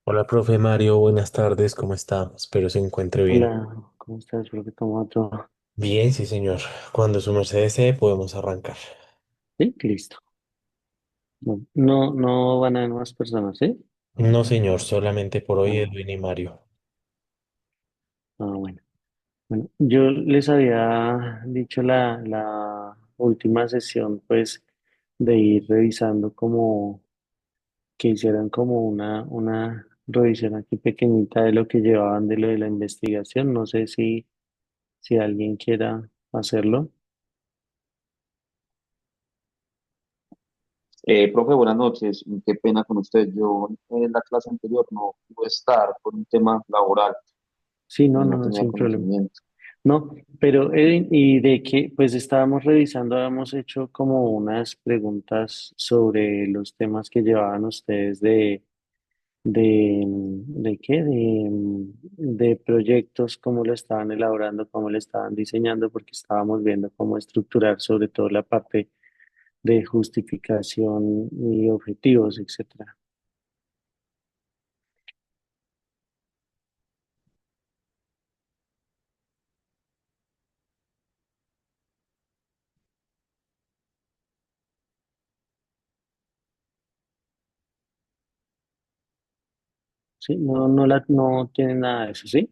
Hola, profe Mario, buenas tardes, ¿cómo está? Espero se encuentre bien. Hola, ¿cómo estás? Creo que tomo todo. Bien, sí, señor. Cuando su merced desee, podemos arrancar. Sí, listo. No van a haber más personas, ¿sí? No, señor, solamente por hoy Ah, Edwin y Mario. bueno. Bueno, yo les había dicho la última sesión, pues, de ir revisando como que hicieran como una revisión aquí pequeñita de lo que llevaban de lo de la investigación. No sé si alguien quiera hacerlo. Profe, buenas noches. Qué pena con usted. Yo en la clase anterior no pude estar por un tema laboral Sí, y no, no, no no, tenía sin problema. conocimiento. No, pero Edwin, y de que pues estábamos revisando, habíamos hecho como unas preguntas sobre los temas que llevaban ustedes ¿de qué? De proyectos, cómo lo estaban elaborando, cómo lo estaban diseñando, porque estábamos viendo cómo estructurar sobre todo la parte de justificación y objetivos, etcétera. Sí, no tienen nada de eso, ¿sí?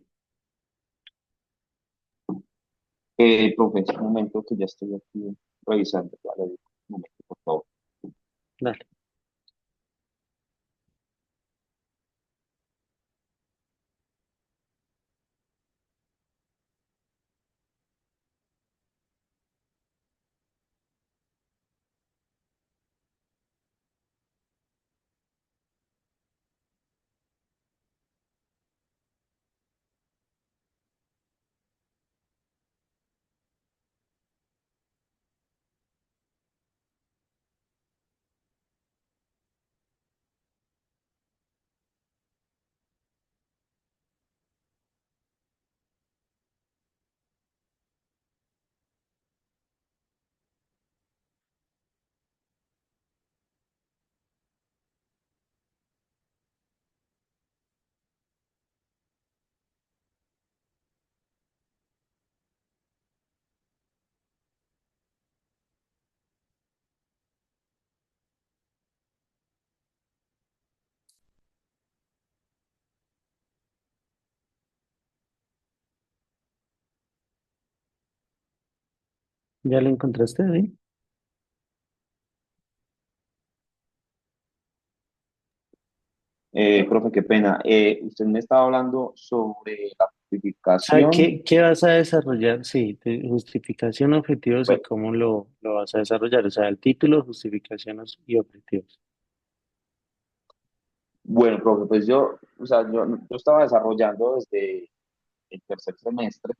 Profe, un momento que ya estoy aquí revisando. Ya le digo, un momento, por favor. Dale. ¿Ya lo encontraste, Edwin? Profe, qué pena. Usted me estaba hablando sobre la Ah, justificación. ¿qué vas a desarrollar? Sí, de justificación, objetivos y Bueno, cómo lo vas a desarrollar. O sea, el título, justificaciones y objetivos. bueno, profe, pues yo, o sea, yo estaba desarrollando desde el tercer semestre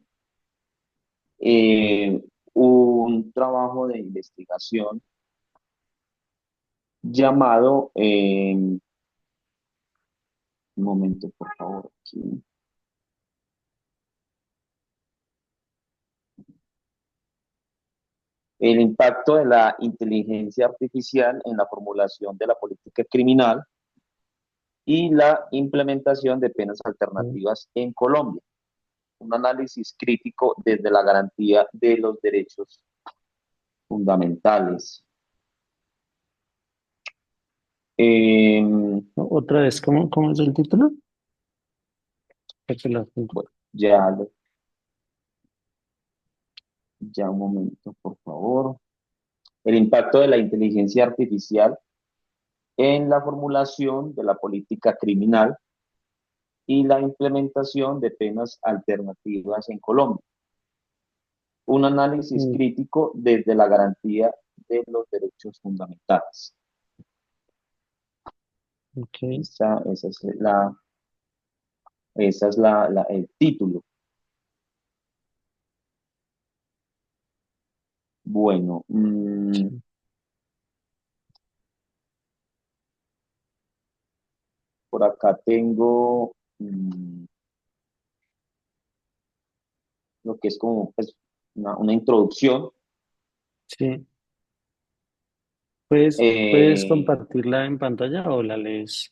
eh, un trabajo de investigación llamado, un momento, por favor, aquí. El impacto de la inteligencia artificial en la formulación de la política criminal y la implementación de penas Mm, alternativas en Colombia. Un análisis crítico desde la garantía de los derechos fundamentales. Eh, Otra vez, ¿cómo es el título? Ya te lo apunto. bueno, ya, ya un momento, por favor. El impacto de la inteligencia artificial en la formulación de la política criminal y la implementación de penas alternativas en Colombia. Un análisis Mm, crítico desde la garantía de los derechos fundamentales. ok. Esa es el título. Bueno, Sí. por acá tengo lo que es como pues, una introducción. Sí. ¿Puedes Eh, compartirla en pantalla o la lees?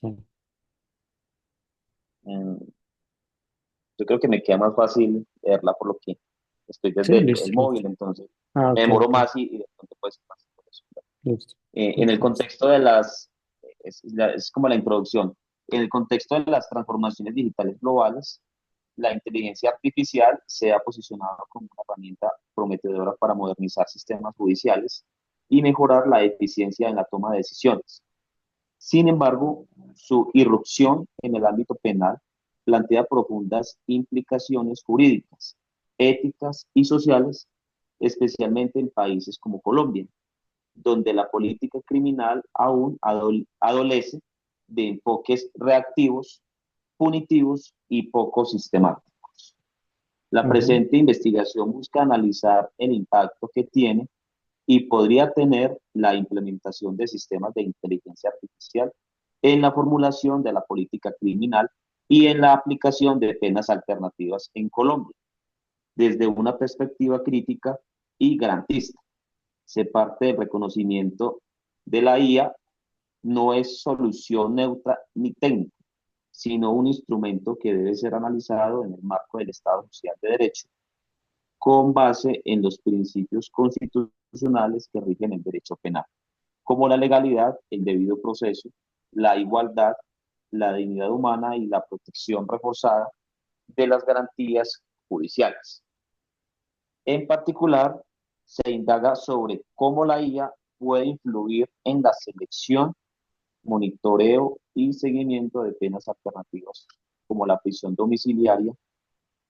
Mm, yo creo que me queda más fácil leerla por lo que estoy Sí, desde el listo, listo. móvil, entonces Ah, me ok, demoro ok. más y de pronto puede ser más por eso. Listo, En el listo, listo. contexto de es como la introducción, en el contexto de las transformaciones digitales globales, la inteligencia artificial se ha posicionado como una herramienta prometedora para modernizar sistemas judiciales y mejorar la eficiencia en la toma de decisiones. Sin embargo, su irrupción en el ámbito penal plantea profundas implicaciones jurídicas, éticas y sociales, especialmente en países como Colombia, donde la política criminal aún adolece de enfoques reactivos, punitivos y poco sistemáticos. La Ujú. presente investigación busca analizar el impacto que tiene y podría tener la implementación de sistemas de inteligencia artificial en la formulación de la política criminal y en la aplicación de penas alternativas en Colombia, desde una perspectiva crítica y garantista. Se parte del reconocimiento de la IA no es solución neutra ni técnica, sino un instrumento que debe ser analizado en el marco del Estado Social de Derecho, con base en los principios constitucionales que rigen el derecho penal, como la legalidad, el debido proceso, la igualdad, la dignidad humana y la protección reforzada de las garantías judiciales. En particular, se indaga sobre cómo la IA puede influir en la selección, monitoreo y seguimiento de penas alternativas, como la prisión domiciliaria,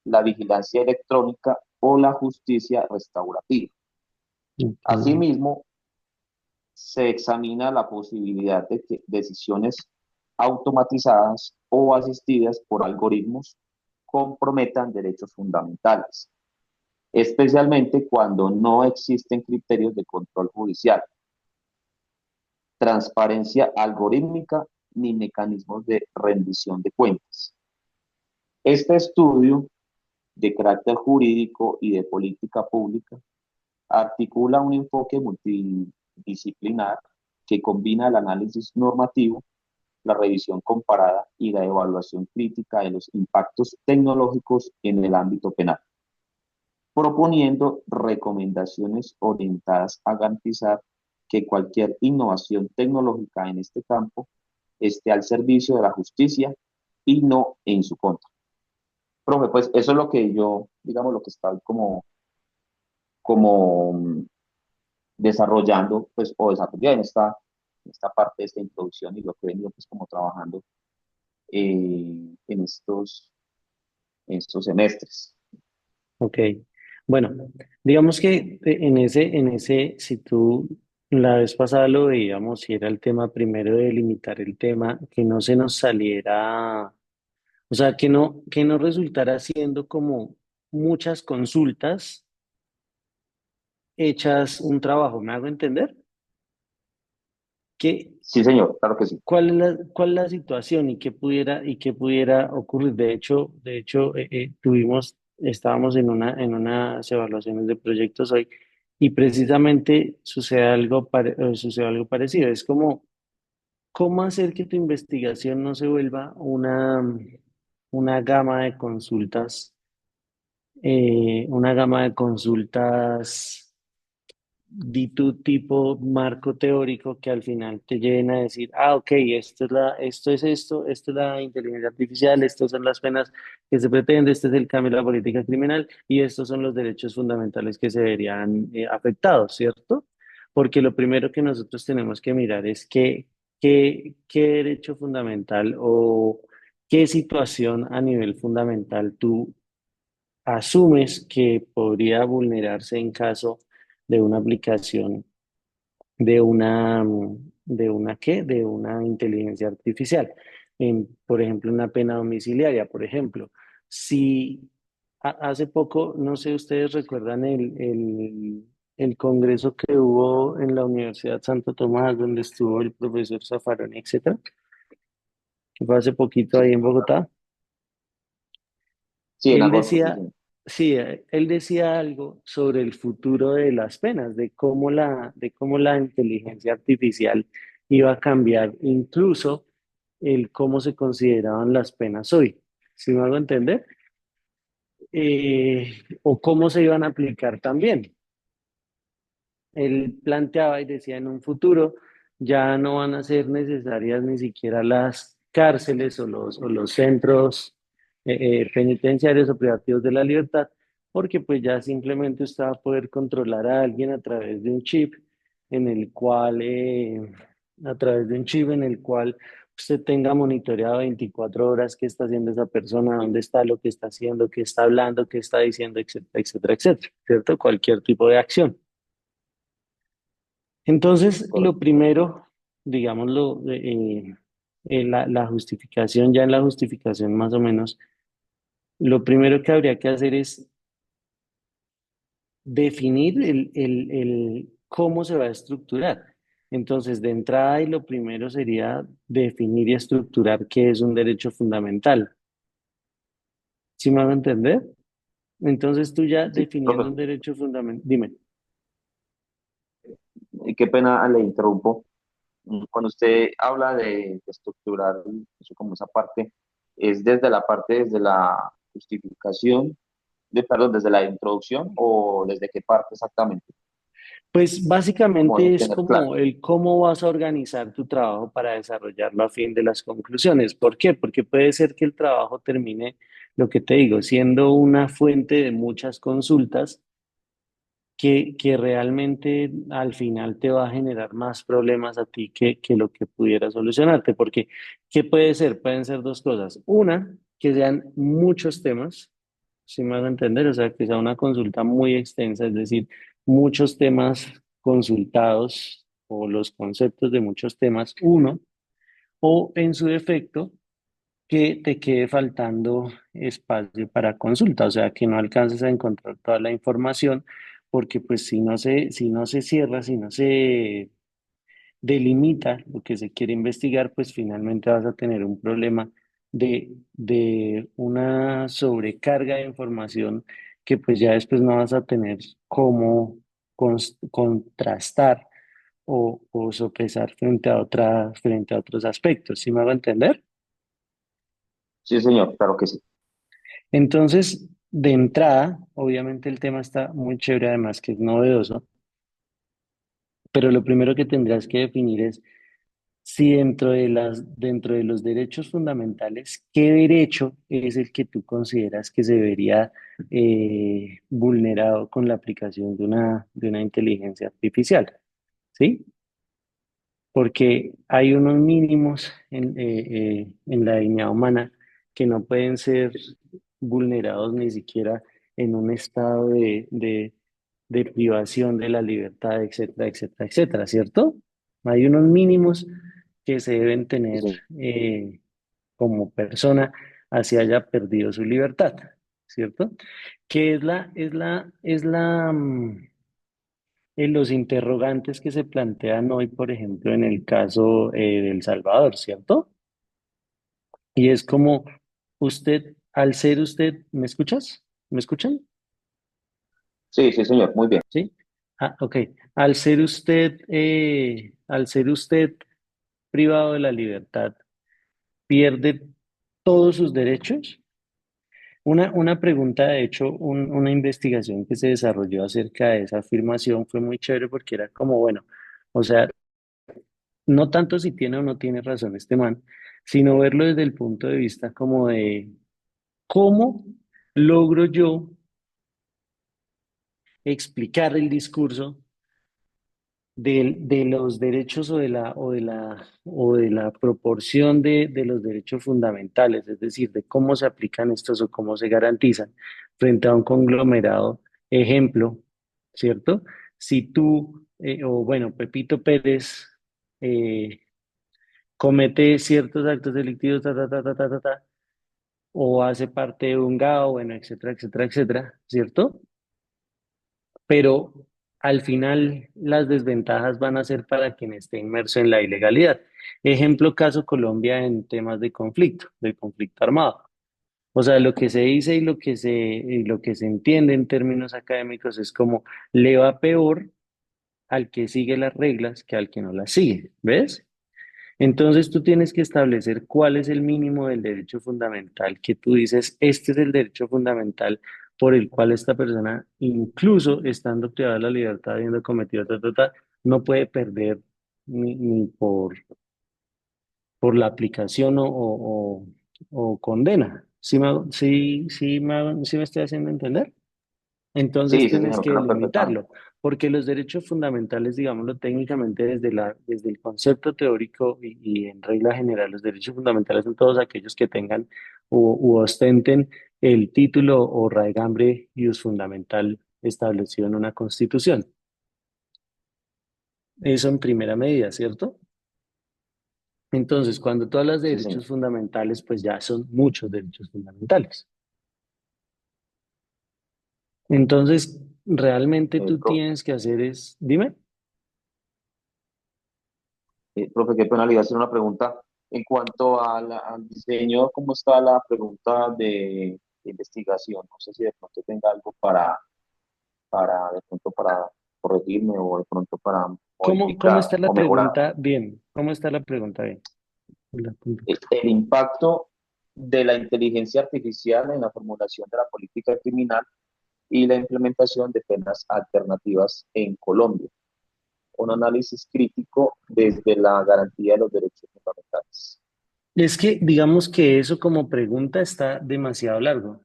la vigilancia electrónica o la justicia restaurativa. Ok. Asimismo, se examina la posibilidad de que decisiones automatizadas o asistidas por algoritmos comprometan derechos fundamentales, especialmente cuando no existen criterios de control judicial, transparencia algorítmica ni mecanismos de rendición de cuentas. Este estudio de carácter jurídico y de política pública articula un enfoque multidisciplinar que combina el análisis normativo, la revisión comparada y la evaluación crítica de los impactos tecnológicos en el ámbito penal, proponiendo recomendaciones orientadas a garantizar que cualquier innovación tecnológica en este campo esté al servicio de la justicia y no en su contra. Profe, pues eso es lo que yo, digamos, lo que está como desarrollando, pues, o desarrollando en esta parte de esta introducción y lo que he venido, pues, como trabajando en en estos semestres. Ok. Bueno, digamos que si tú la vez pasada lo veíamos, si era el tema primero de delimitar el tema, que no se nos saliera, o sea, que no resultara siendo como muchas consultas hechas un trabajo, ¿me hago entender? ¿Qué, Sí, señor, claro que sí. cuál es la situación y qué pudiera ocurrir? Estábamos en unas evaluaciones de proyectos hoy y precisamente sucede algo parecido. Es como, ¿cómo hacer que tu investigación no se vuelva una gama de consultas, una gama de consultas di tu tipo marco teórico que al final te lleven a decir, ah, ok, esto es la inteligencia artificial, estas son las penas que se pretende, este es el cambio de la política criminal y estos son los derechos fundamentales que se verían afectados, ¿cierto? Porque lo primero que nosotros tenemos que mirar es qué derecho fundamental o qué situación a nivel fundamental tú asumes que podría vulnerarse en caso de una aplicación de una inteligencia artificial. Por ejemplo, una pena domiciliaria, por ejemplo. Si hace poco, no sé, ustedes recuerdan el congreso que hubo en la Universidad Santo Tomás, donde estuvo el profesor Zaffaroni, etcétera, que fue hace poquito Sí, ahí en señor, claro. Bogotá. Sí, en Él agosto, sí, decía, señor. sí, él decía algo sobre el futuro de las penas, de cómo la inteligencia artificial iba a cambiar incluso el cómo se consideraban las penas hoy. ¿Sí me hago entender? O cómo se iban a aplicar también. Él planteaba y decía en un futuro ya no van a ser necesarias ni siquiera las cárceles o los centros penitenciarios o privativos de la libertad, porque pues ya simplemente usted va a poder controlar a alguien a través de un chip en el cual, a través de un chip en el cual usted tenga monitoreado 24 horas qué está haciendo esa persona, dónde está, lo que está haciendo, qué está hablando, qué está diciendo, etcétera, etcétera, etcétera, ¿cierto? Cualquier tipo de acción. Entonces, lo Correcto. primero, digámoslo, la justificación, ya en la justificación más o menos, lo primero que habría que hacer es definir el cómo se va a estructurar. Entonces, de entrada, y lo primero sería definir y estructurar qué es un derecho fundamental. ¿Sí me van a entender? Entonces, tú ya Sí, definiendo profe, un derecho fundamental, dime. qué pena le interrumpo. Cuando usted habla de estructurar eso como esa parte, ¿es desde la parte, desde la justificación, perdón, desde la introducción o desde qué parte exactamente? Pues Como de básicamente es tener claro. como el cómo vas a organizar tu trabajo para desarrollarlo a fin de las conclusiones. ¿Por qué? Porque puede ser que el trabajo termine, lo que te digo, siendo una fuente de muchas consultas que realmente al final te va a generar más problemas a ti que lo que pudiera solucionarte. Porque, ¿qué puede ser? Pueden ser dos cosas. Una, que sean muchos temas, si me vas a entender, o sea, que sea una consulta muy extensa, es decir, muchos temas consultados o los conceptos de muchos temas, uno, o en su defecto, que te quede faltando espacio para consulta, o sea, que no alcances a encontrar toda la información, porque pues si no se cierra, si no se delimita lo que se quiere investigar, pues finalmente vas a tener un problema de una sobrecarga de información que pues ya después no vas a tener cómo contrastar o sopesar frente a otros aspectos. ¿Sí me hago entender? Sí, señor, claro que sí. Entonces, de entrada, obviamente el tema está muy chévere, además que es novedoso, pero lo primero que tendrás que definir es si dentro de los derechos fundamentales, ¿qué derecho es el que tú consideras que se vería vulnerado con la aplicación de una inteligencia artificial? ¿Sí? Porque hay unos mínimos en la dignidad humana que no pueden ser vulnerados ni siquiera en un estado de privación de la libertad, etcétera, etcétera, etcétera, ¿cierto? Hay unos mínimos que se deben Sí, tener señor. como persona así haya perdido su libertad, ¿cierto? Que es los interrogantes que se plantean hoy, por ejemplo, en el caso de El Salvador, ¿cierto? Y es como usted, al ser usted, ¿me escuchas? ¿Me escuchan? Sí, sí, señor, muy bien. ¿Sí? Ah, ok. Al ser usted privado de la libertad, ¿pierde todos sus derechos? Una pregunta, de hecho, una investigación que se desarrolló acerca de esa afirmación fue muy chévere porque era como, bueno, o sea, no tanto si tiene o no tiene razón este man, sino verlo desde el punto de vista como de cómo logro yo explicar el discurso de los derechos o de la proporción de los derechos fundamentales, es decir, de cómo se aplican estos o cómo se garantizan frente a un conglomerado. Ejemplo, ¿cierto? Si tú, o bueno, Pepito Pérez, eh, comete ciertos actos delictivos, o hace parte de un GAO, bueno, etcétera, etcétera, etcétera, ¿cierto? Pero al final las desventajas van a ser para quien esté inmerso en la ilegalidad. Ejemplo, caso Colombia en temas de conflicto armado. O sea, lo que se dice y lo que se entiende en términos académicos es como le va peor al que sigue las reglas que al que no las sigue, ¿ves? Entonces tú tienes que establecer cuál es el mínimo del derecho fundamental que tú dices, este es el derecho fundamental por el cual esta persona, incluso estando privada de la libertad, habiendo cometido no puede perder ni por la aplicación o condena. ¿Sí me estoy haciendo entender? Entonces Sí, sí, tienes señor, que claro, perfectamente. delimitarlo, porque los derechos fundamentales, digámoslo técnicamente desde el concepto teórico y en regla general, los derechos fundamentales son todos aquellos que tengan u ostenten el título o raigambre fundamental establecido en una constitución. Eso en primera medida, ¿cierto? Entonces, cuando tú hablas de Sí, señor. derechos fundamentales, pues ya son muchos derechos fundamentales. Entonces, realmente tú Profe, tienes que hacer es, dime. profe, qué pena le iba a hacer una pregunta. En cuanto al diseño, ¿cómo está la pregunta de investigación? No sé si de pronto tenga algo de pronto para corregirme o de pronto para ¿Cómo modificar está la o mejorar. pregunta? Bien. ¿Cómo está la pregunta? Bien. La apunto acá. El impacto de la inteligencia artificial en la formulación de la política criminal y la implementación de penas alternativas en Colombia. Un análisis crítico desde la garantía de los derechos fundamentales. Es que digamos que eso como pregunta está demasiado largo,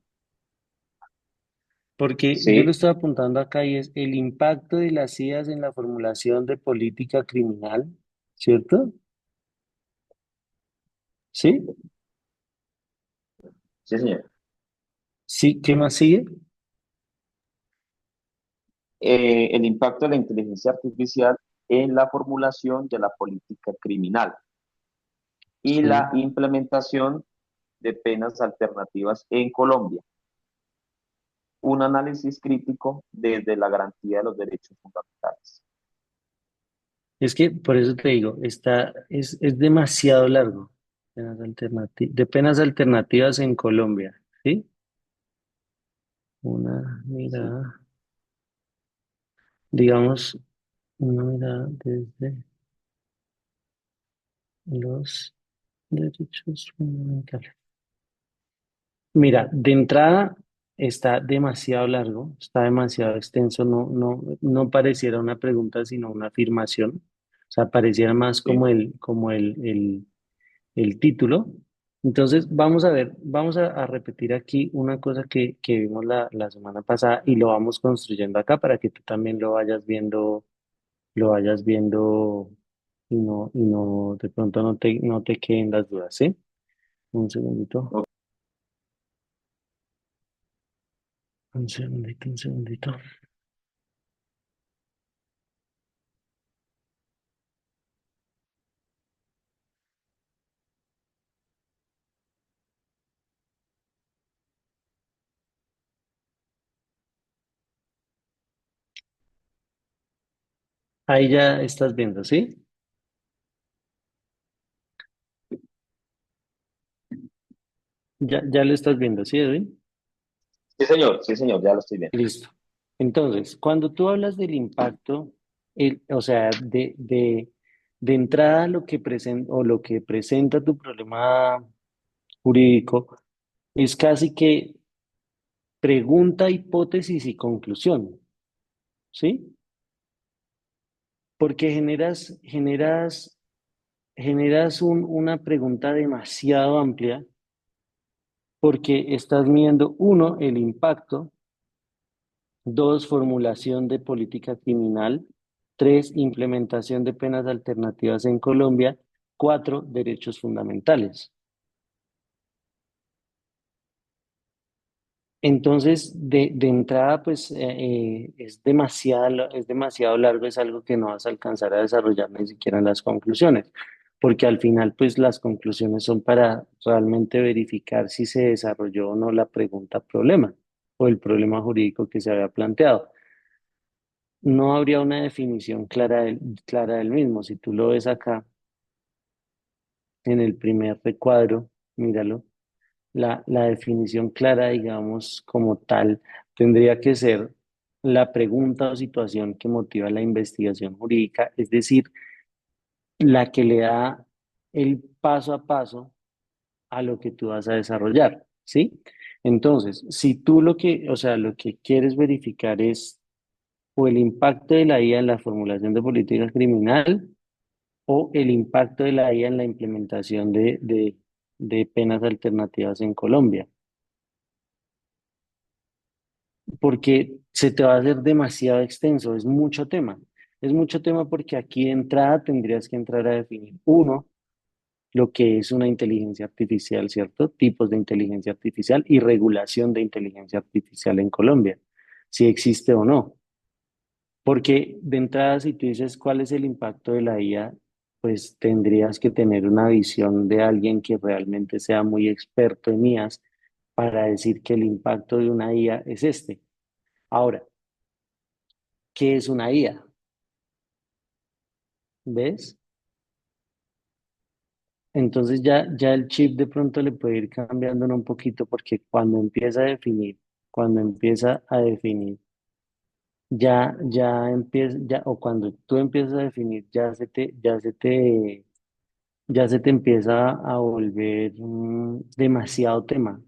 porque yo lo Sí, estoy apuntando acá y es el impacto de las IAs en la formulación de política criminal, ¿cierto? ¿Sí? sí, señor. ¿Sí? ¿Qué más sigue? El impacto de la inteligencia artificial en la formulación de la política criminal y la Sí. implementación de penas alternativas en Colombia. Un análisis crítico desde la garantía de los derechos fundamentales. Es que por eso te digo, es demasiado largo. De penas alternativas en Colombia, ¿sí? Una Sí. mirada, digamos, una mirada desde los derechos fundamentales. Mira, de entrada está demasiado largo, está demasiado extenso, no pareciera una pregunta, sino una afirmación. O sea, pareciera más Sí. el título. Entonces, vamos a ver, vamos a repetir aquí una cosa que vimos la semana pasada y lo vamos construyendo acá para que tú también lo vayas viendo y no, de pronto no te queden las dudas, ¿sí? Un segundito, un segundito. Ahí ya estás viendo, ¿sí? Ya lo estás viendo, ¿sí, Edwin? Sí, señor, ya lo estoy viendo. Listo. Entonces, cuando tú hablas del impacto, o sea, de entrada lo que presenta o lo que presenta tu problema jurídico es casi que pregunta, hipótesis y conclusión, ¿sí? Porque generas una pregunta demasiado amplia porque estás midiendo, uno, el impacto. Dos, formulación de política criminal. Tres, implementación de penas alternativas en Colombia. Cuatro, derechos fundamentales. Entonces, de entrada, pues es demasiado largo, es algo que no vas a alcanzar a desarrollar ni siquiera en las conclusiones, porque al final, pues las conclusiones son para realmente verificar si se desarrolló o no la pregunta problema o el problema jurídico que se había planteado. No habría una definición clara del mismo. Si tú lo ves acá en el primer recuadro, míralo, la definición clara, digamos, como tal, tendría que ser la pregunta o situación que motiva la investigación jurídica, es decir, la que le da el paso a paso a lo que tú vas a desarrollar, ¿sí? Entonces, si tú o sea, lo que quieres verificar es o el impacto de la IA en la formulación de política criminal o el impacto de la IA en la implementación de penas alternativas en Colombia, porque se te va a hacer demasiado extenso, es mucho tema porque aquí de entrada tendrías que entrar a definir, uno, lo que es una inteligencia artificial, ¿cierto? Tipos de inteligencia artificial y regulación de inteligencia artificial en Colombia, si existe o no. Porque de entrada, si tú dices cuál es el impacto de la IA, pues tendrías que tener una visión de alguien que realmente sea muy experto en IAs para decir que el impacto de una IA es este. Ahora, ¿qué es una IA? ¿Ves? Entonces ya el chip de pronto le puede ir cambiando un poquito porque cuando empieza a definir, ya empieza, ya, o cuando tú empiezas a definir, ya se te empieza a volver demasiado tema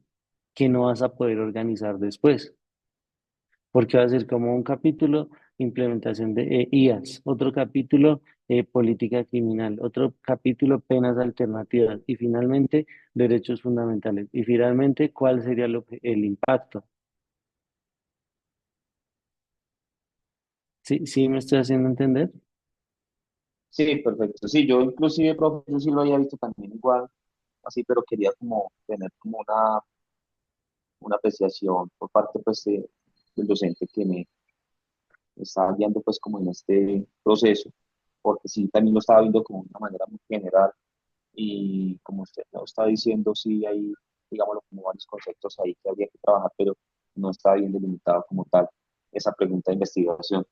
que no vas a poder organizar después, porque va a ser como un capítulo implementación de IAS, otro capítulo política criminal, otro capítulo penas alternativas y finalmente derechos fundamentales. Y finalmente, ¿cuál sería el impacto? ¿Sí, sí me estoy haciendo entender? Sí, perfecto. Sí, yo inclusive, profe, yo sí lo había visto también igual, así, pero quería como tener como una apreciación por parte pues del docente que me estaba guiando pues como en este proceso, porque sí, también lo estaba viendo como de una manera muy general y como usted lo está diciendo, sí hay, digámoslo, como varios conceptos ahí que habría que trabajar, pero no está bien delimitado como tal esa pregunta de investigación.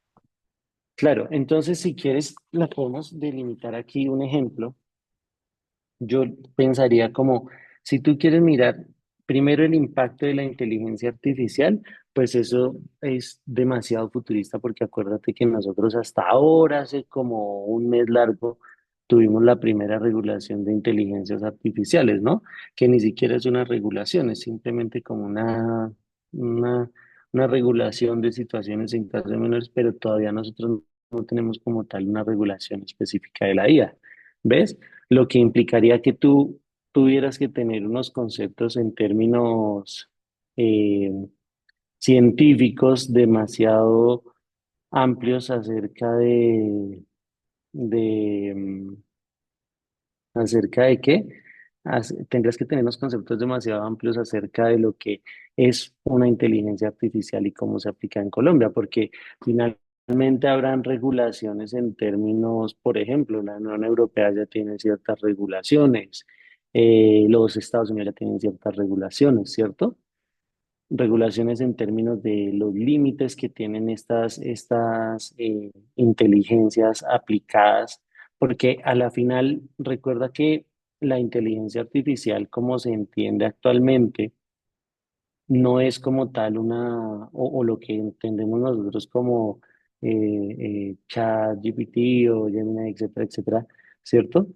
Claro, entonces si quieres, la podemos delimitar aquí un ejemplo. Yo pensaría como, si tú quieres mirar primero el impacto de la inteligencia artificial, pues eso es demasiado futurista porque acuérdate que nosotros hasta ahora, hace como un mes largo, tuvimos la primera regulación de inteligencias artificiales, ¿no? Que ni siquiera es una regulación, es simplemente como una, una regulación de situaciones en casos de menores, pero todavía nosotros no tenemos como tal una regulación específica de la IA. ¿Ves? Lo que implicaría que tú tuvieras que tener unos conceptos en términos eh, científicos demasiado amplios de ¿acerca de qué? Tendrás que tener unos conceptos demasiado amplios acerca de lo que es una inteligencia artificial y cómo se aplica en Colombia, porque finalmente habrán regulaciones en términos, por ejemplo, la Unión Europea ya tiene ciertas regulaciones, los Estados Unidos ya tienen ciertas regulaciones, ¿cierto? Regulaciones en términos de los límites que tienen estas inteligencias aplicadas, porque a la final recuerda que la inteligencia artificial, como se entiende actualmente, no es como tal o lo que entendemos nosotros como ChatGPT o Gemini, etcétera, etcétera, ¿cierto?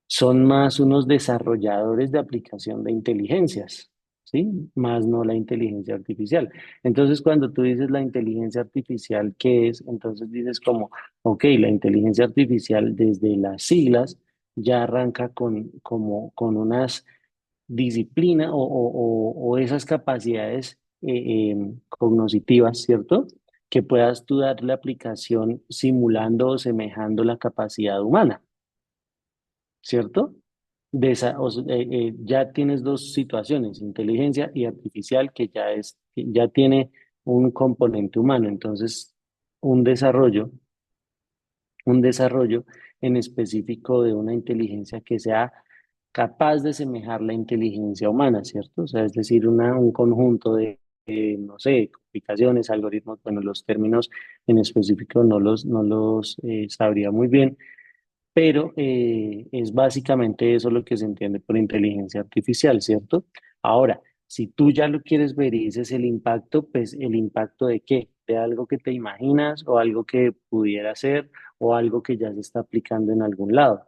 Son más unos desarrolladores de aplicación de inteligencias, ¿sí? Más no la inteligencia artificial. Entonces, cuando tú dices la inteligencia artificial, ¿qué es? Entonces dices como, ok, la inteligencia artificial desde las siglas ya arranca con unas disciplina o esas capacidades cognitivas, ¿cierto? Que puedas tú darle aplicación simulando o semejando la capacidad humana, ¿cierto? Ya tienes dos situaciones, inteligencia y artificial, que ya tiene un componente humano, entonces un desarrollo, un desarrollo en específico de una inteligencia que sea capaz de semejar la inteligencia humana, ¿cierto? O sea, es decir, un conjunto no sé, complicaciones, algoritmos, bueno, los términos en específico no los sabría muy bien, pero es básicamente eso lo que se entiende por inteligencia artificial, ¿cierto? Ahora, si tú ya lo quieres ver y dices el impacto, pues el impacto de qué, de algo que te imaginas o algo que pudiera ser o algo que ya se está aplicando en algún lado.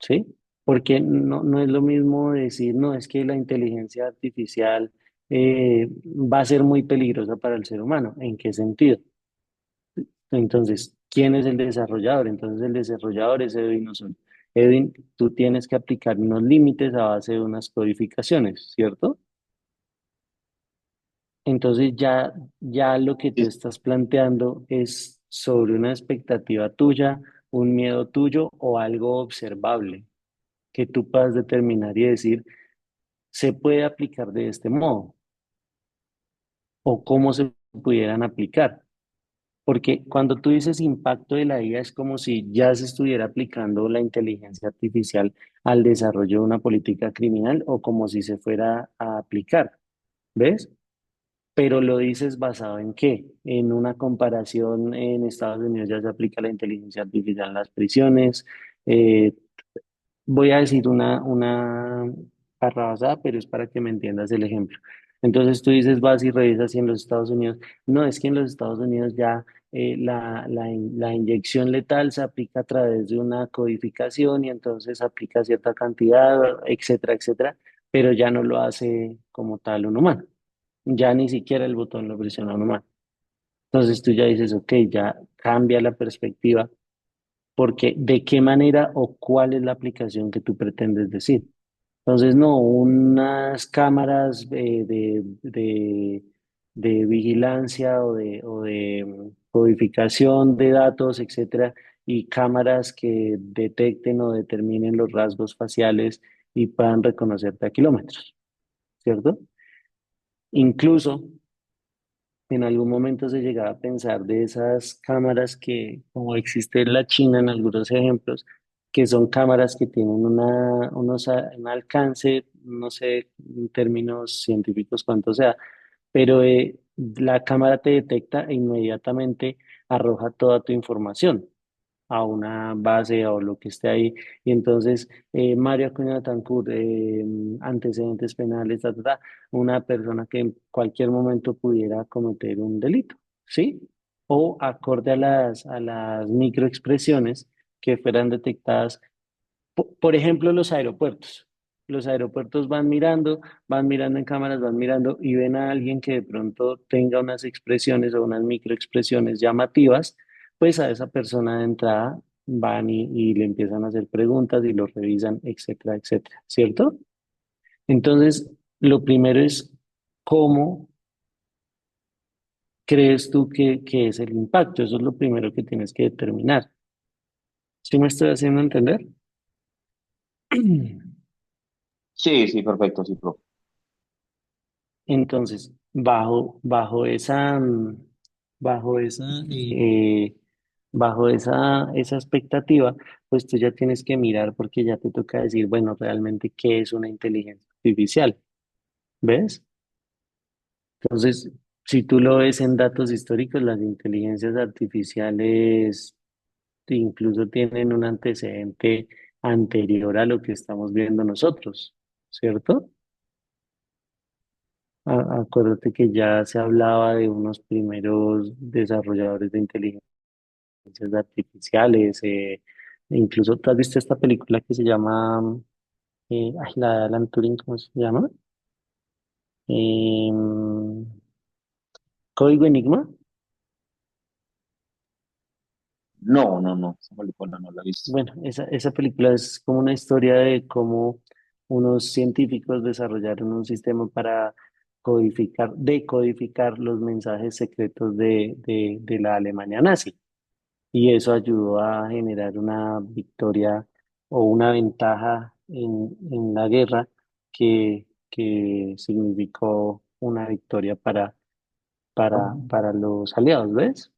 ¿sí? Porque no es lo mismo decir, no, es que la inteligencia artificial va a ser muy peligrosa para el ser humano. ¿En qué sentido? Entonces, ¿quién es el desarrollador? Entonces, el desarrollador es Edwin Osuna. Edwin, tú tienes que aplicar unos límites a base de unas codificaciones, ¿cierto? Entonces, ya lo que tú Sí, estás planteando es sobre una expectativa tuya, un miedo tuyo o algo observable que tú puedas determinar y decir, se puede aplicar de este modo o cómo se pudieran aplicar. Porque cuando tú dices impacto de la IA es como si ya se estuviera aplicando la inteligencia artificial al desarrollo de una política criminal o como si se fuera a aplicar, ¿ves? Pero lo dices basado en qué? En una comparación en Estados Unidos ya se aplica la inteligencia artificial en las prisiones, eh, voy a decir una barrabasada, pero es para que me entiendas el ejemplo. Entonces tú dices, vas y revisas si en los Estados Unidos, no, es que en los Estados Unidos ya la inyección letal se aplica a través de una codificación y entonces aplica cierta cantidad, etcétera, etcétera, pero ya no lo hace como tal un humano. Ya ni siquiera el botón lo presiona un humano. Entonces tú ya dices, ok, ya cambia la perspectiva porque de qué manera o cuál es la aplicación que tú pretendes decir. Entonces, no, unas cámaras de vigilancia o de codificación de datos, etcétera, y cámaras que detecten o determinen los rasgos faciales y puedan reconocerte a kilómetros, ¿cierto? Incluso en algún momento se llegaba a pensar de esas cámaras que, como existe en la China en algunos ejemplos, que son cámaras que tienen un alcance, no sé en términos científicos cuánto sea, pero la cámara te detecta e inmediatamente arroja toda tu información a una base o lo que esté ahí. Y entonces, Mario Acuña Betancourt, antecedentes penales, una persona que en cualquier momento pudiera cometer un delito, ¿sí? O acorde a las microexpresiones que fueran detectadas, por ejemplo, los aeropuertos. Los aeropuertos van mirando en cámaras, van mirando y ven a alguien que de pronto tenga unas expresiones o unas microexpresiones llamativas, pues a esa persona de entrada van y le empiezan a hacer preguntas y lo revisan, etcétera, etcétera, ¿cierto? Entonces, lo primero es cómo crees tú que es el impacto. Eso es lo primero que tienes que determinar. ¿Sí me estoy haciendo entender? sí, sí, perfecto, sí, profe. Entonces, bajo esa expectativa, pues tú ya tienes que mirar porque ya te toca decir, bueno, realmente, ¿qué es una inteligencia artificial? ¿Ves? Entonces, si tú lo ves en datos históricos, las inteligencias artificiales incluso tienen un antecedente anterior a lo que estamos viendo nosotros, ¿cierto? Acuérdate que ya se hablaba de unos primeros desarrolladores de inteligencias artificiales. Incluso, ¿tú has visto esta película que se llama, la de Alan Turing, ¿cómo se llama? Em, Código Enigma. No, no, no, esa película no la he visto. Bueno, esa película es como una historia de cómo unos científicos desarrollaron un sistema para decodificar los mensajes secretos de la Alemania nazi. Y eso ayudó a generar una victoria o una ventaja en la guerra que significó una victoria para los aliados, ¿ves?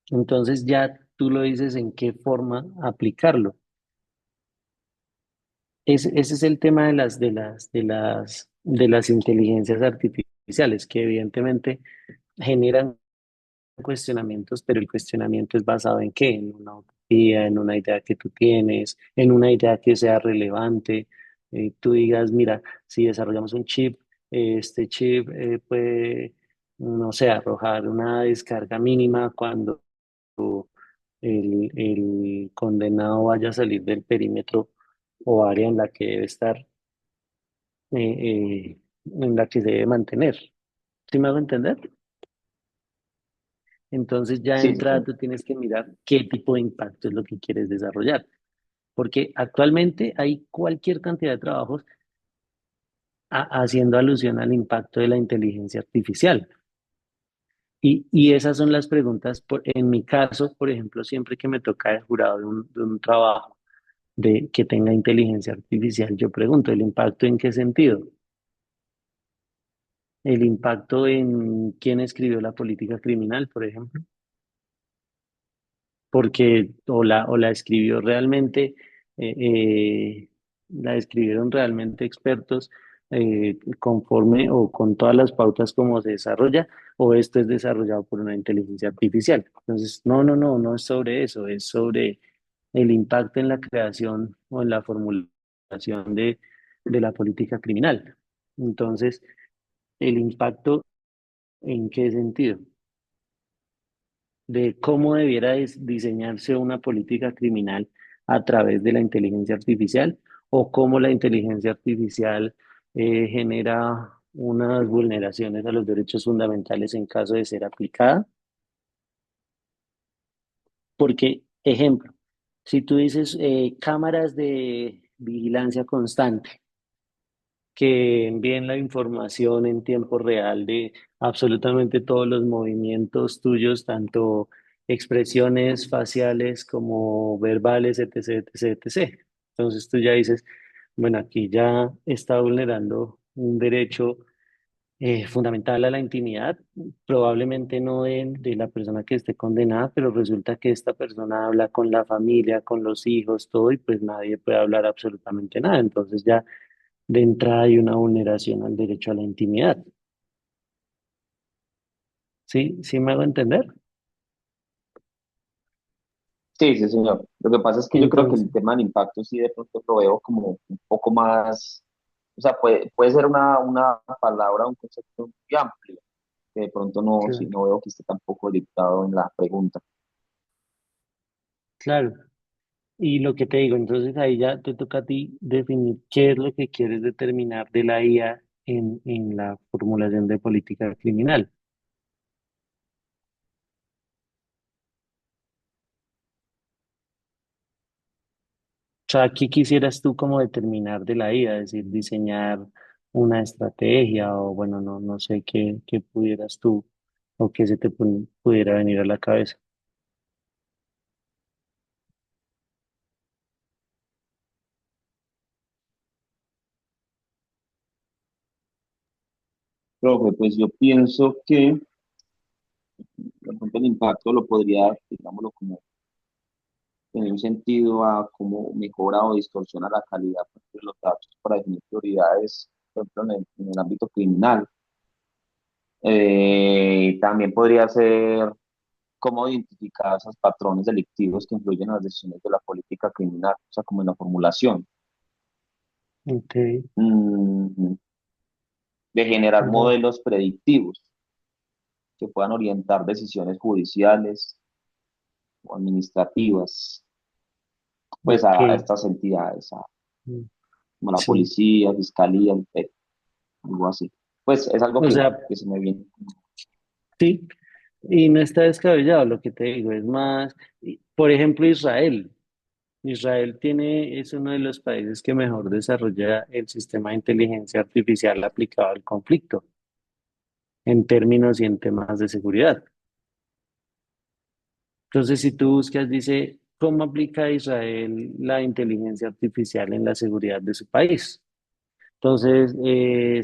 Entonces ya tú lo dices en qué forma aplicarlo. Ese es el tema de las inteligencias artificiales, que evidentemente generan cuestionamientos, pero el cuestionamiento es basado en qué, en una utopía, en una idea que tú tienes, en una idea que sea relevante. Tú digas, mira, si desarrollamos un chip, este chip puede, no sé, arrojar una descarga mínima cuando el condenado vaya a salir del perímetro o área en la que debe estar, en la que se debe mantener. ¿Sí me hago entender? Entonces ya de Sí, sí, entrada señor. tú tienes que mirar qué tipo de impacto es lo que quieres desarrollar, porque actualmente hay cualquier cantidad de trabajos haciendo alusión al impacto de la inteligencia artificial. Y esas son las preguntas, en mi caso, por ejemplo, siempre que me toca el jurado de un trabajo que tenga inteligencia artificial, yo pregunto, ¿el impacto en qué sentido? El impacto en quién escribió la política criminal, por ejemplo, porque o la escribió realmente, eh, eh, la escribieron realmente expertos conforme o con todas las pautas como se desarrolla, o esto es desarrollado por una inteligencia artificial. Entonces, no es sobre eso, es sobre el impacto en la creación o en la formulación de la política criminal. Entonces, el impacto ¿en qué sentido? De cómo debiera diseñarse una política criminal a través de la inteligencia artificial o cómo la inteligencia artificial genera unas vulneraciones a los derechos fundamentales en caso de ser aplicada. Porque, ejemplo, si tú dices cámaras de vigilancia constante, que envíen la información en tiempo real de absolutamente todos los movimientos tuyos, tanto expresiones faciales como verbales, etc., etc., etc. Entonces tú ya dices, bueno, aquí ya está vulnerando un derecho fundamental a la intimidad, probablemente no de la persona que esté condenada, pero resulta que esta persona habla con la familia, con los hijos, todo, y pues nadie puede hablar absolutamente nada. Entonces ya de entrada hay una vulneración al derecho a la intimidad. ¿Sí? ¿Sí me hago entender? Sí, sí, señor. Lo que pasa es que yo creo que Entonces, el tema del impacto sí de pronto lo veo como un poco más, o sea, puede ser una palabra, un concepto muy amplio, que de pronto no, sí, claro, no veo que esté tampoco dictado en la pregunta. claro. Y lo que te digo, entonces ahí ya te toca a ti definir qué es lo que quieres determinar de la IA en la formulación de política criminal. O sea, ¿qué quisieras tú como determinar de la IA? Es decir, diseñar una estrategia o bueno, no sé qué pudieras tú o qué se te pudiera venir a la cabeza. Profe, pues yo pienso que de pronto el impacto lo podría, digámoslo, como en un sentido a cómo mejora o distorsiona la calidad pues, de los datos para definir prioridades, por ejemplo, en el ámbito criminal. También podría ser cómo identificar esos patrones delictivos que influyen en las decisiones de la política criminal, o sea, como en la formulación, Ok, mm, de generar ya, modelos predictivos que puedan orientar decisiones judiciales o administrativas, pues ok. a estas entidades, Mm, como la sí. policía, fiscalía, el PEC, algo así. Pues es algo O sea, que se me viene. sí, y no está descabellado lo que te digo, es más, por ejemplo, Israel. Israel es uno de los países que mejor desarrolla el sistema de inteligencia artificial aplicado al conflicto en términos y en temas de seguridad. Entonces, si tú buscas, dice, ¿cómo aplica Israel la inteligencia artificial en la seguridad de su país? Entonces,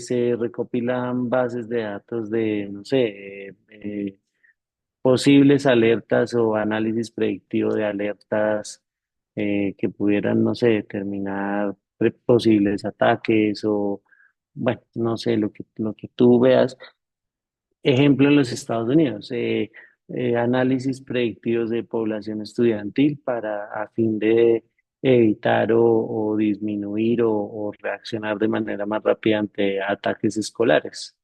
se recopilan bases de datos de, no sé, posibles alertas o análisis predictivo de alertas que pudieran, no sé, determinar posibles ataques o, bueno, no sé, lo que tú veas. Ejemplo en los Estados Unidos, análisis predictivos de población estudiantil para a fin de evitar o disminuir o reaccionar de manera más rápida ante ataques escolares.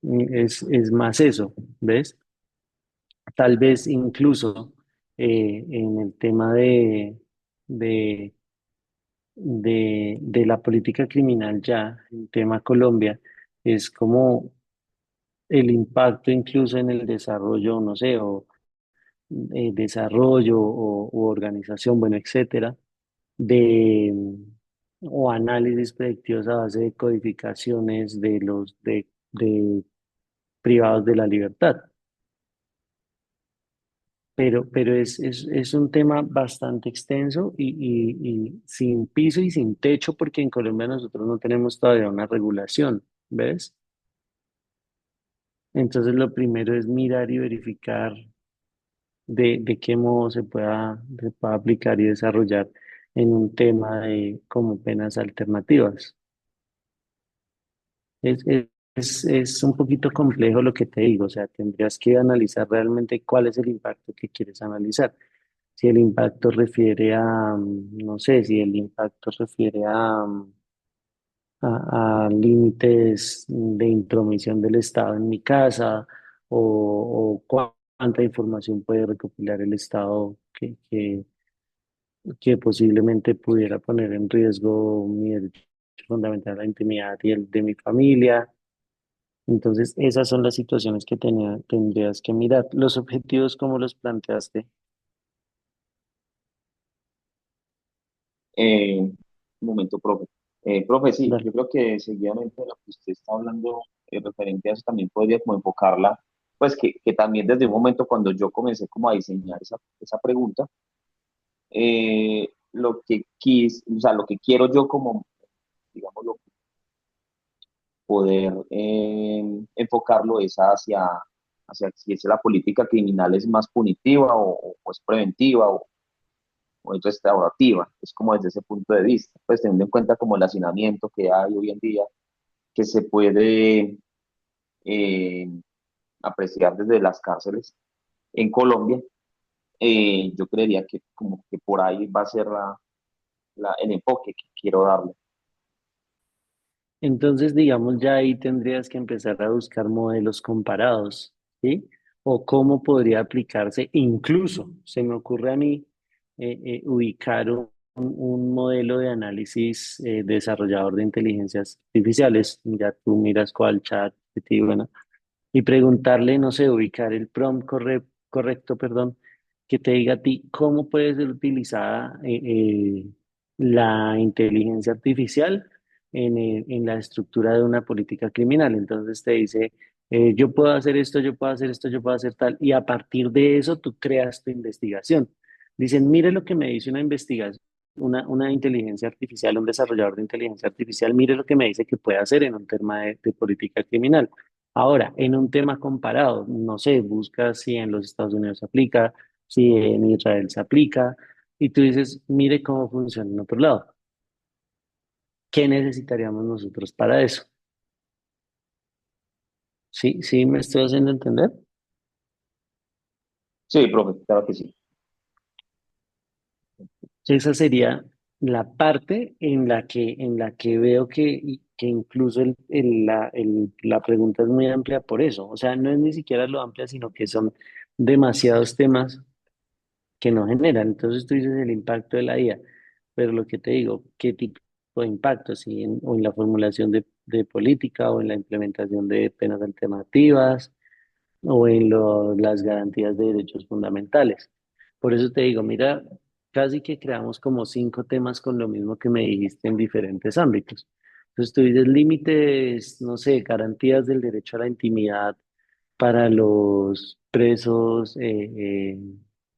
Es más eso, ¿ves? tal vez incluso en el tema de, de la política criminal ya, el tema Colombia, es como el impacto incluso en el desarrollo, no sé, o desarrollo o organización, bueno, etcétera, de, o análisis predictivos a base de codificaciones de privados de la libertad. Pero es un tema bastante extenso y sin piso y sin techo, porque en Colombia nosotros no tenemos todavía una regulación, ¿ves? Entonces lo primero es mirar y verificar de qué modo se pueda aplicar y desarrollar en un tema de como penas alternativas. Es un poquito complejo lo que te digo, o sea, tendrías que analizar realmente cuál es el impacto que quieres analizar. Si el impacto refiere a, no sé, si el impacto refiere a límites de intromisión del Estado en mi casa o cuánta información puede recopilar el Estado que posiblemente pudiera poner en riesgo mi derecho fundamental a la intimidad y el de mi familia. Entonces, esas son las situaciones que tendrías que mirar. Los objetivos, ¿cómo los planteaste? Un momento, profe. Profe, sí, Dale. yo creo que seguidamente lo que usted está hablando referente a eso también podría como enfocarla, pues que también desde un momento cuando yo comencé como a diseñar esa pregunta, lo que o sea, lo que quiero yo como, digamos, poder enfocarlo es hacia si es la política criminal es más punitiva o es preventiva o es restaurativa, es como desde ese punto de vista, pues teniendo en cuenta como el hacinamiento que hay hoy en día, que se puede eh, apreciar desde las cárceles en Colombia, yo creería que como que por ahí va a ser el enfoque que quiero darle. Entonces, digamos, ya ahí tendrías que empezar a buscar modelos comparados, ¿sí? O cómo podría aplicarse, incluso se me ocurre a mí ubicar un modelo de análisis desarrollador de inteligencias artificiales, ya tú miras cuál chat, bueno, y preguntarle, no sé, ubicar el prompt correcto, perdón, que te diga a ti cómo puede ser utilizada la inteligencia artificial en la estructura de una política criminal. Entonces te dice, yo puedo hacer esto, yo puedo hacer esto, yo puedo hacer tal, y a partir de eso tú creas tu investigación. Dicen, mire lo que me dice una investigación. Una inteligencia artificial, un desarrollador de inteligencia artificial, mire lo que me dice que puede hacer en un tema de política criminal. Ahora, en un tema comparado, no sé, buscas si en los Estados Unidos se aplica, si en Israel se aplica, y tú dices, mire cómo funciona en otro lado. ¿Qué necesitaríamos nosotros para eso? ¿Sí? ¿Sí me estoy haciendo entender? Sí, profe, claro que sí. Esa sería la parte en la que veo que incluso la pregunta es muy amplia por eso. O sea, no es ni siquiera lo amplia, sino que son demasiados temas que no generan. Entonces tú dices el impacto de la IA, pero lo que te digo, ¿qué tipo de impacto? Si o en la formulación de política o en la implementación de penas alternativas o en las garantías de derechos fundamentales. Por eso te digo, mira, casi que creamos como 5 temas con lo mismo que me dijiste en diferentes ámbitos. Entonces tú dices límites, no sé, garantías del derecho a la intimidad para los presos,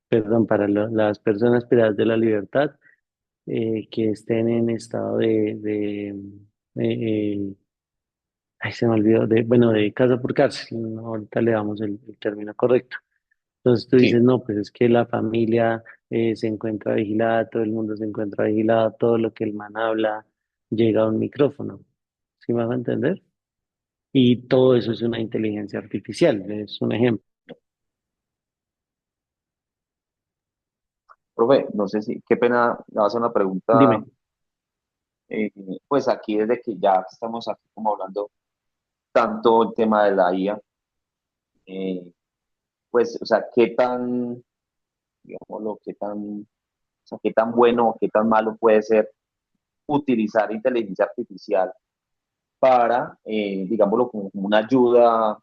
perdón, para las personas privadas de la libertad que estén en estado eh, ay, se me olvidó, bueno, de casa por cárcel, ¿no? Ahorita le damos el término correcto. Entonces tú dices, Sí, no, pues es que la familia se encuentra vigilada, todo el mundo se encuentra vigilado, todo lo que el man habla llega a un micrófono. ¿Sí me vas a entender? Y todo eso es una inteligencia artificial, es un ejemplo. profe, no sé si, qué pena, le voy a hacer una pregunta, Dime. eh, pues aquí desde que ya estamos aquí como hablando tanto el tema de la IA, pues, o sea, qué tan, digámoslo, qué tan, o sea, qué tan bueno o qué tan malo puede ser utilizar inteligencia artificial para, digámoslo, como una ayuda,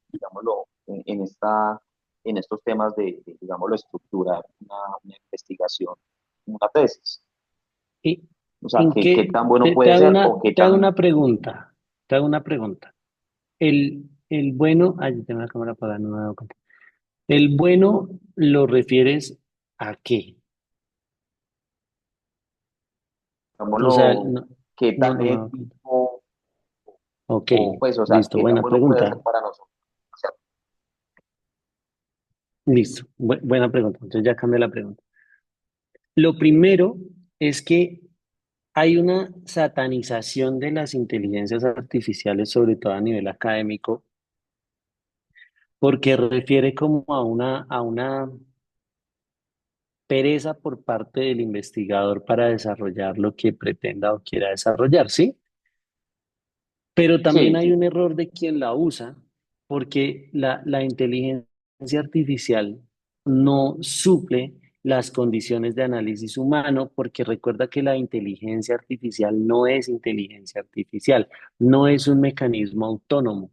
digámoslo, en estos temas digámoslo, estructurar una investigación, una tesis. ¿Y O sea, en qué qué? tan bueno Te puede hago ser o qué te hago tan... una pregunta. Te hago una pregunta. El bueno, ay, tengo la cámara apagada, no me he dado cuenta. El bueno lo refieres a qué? O sea, digámoslo, no, qué no, tan no me he dado cuenta. ético Ok, o pues, o sea, listo, qué tan buena bueno puede ser pregunta. para nosotros. O sea, Listo, buena pregunta. Entonces ya cambié la pregunta. Lo primero es que hay una satanización de las inteligencias artificiales, sobre todo a nivel académico, porque refiere como a una pereza por parte del investigador para desarrollar lo que pretenda o quiera desarrollar, ¿sí? Pero también sí, hay sí, un error de quien la usa, porque la inteligencia artificial no suple las condiciones de análisis humano, porque recuerda que la inteligencia artificial no es inteligencia artificial, no es un mecanismo autónomo,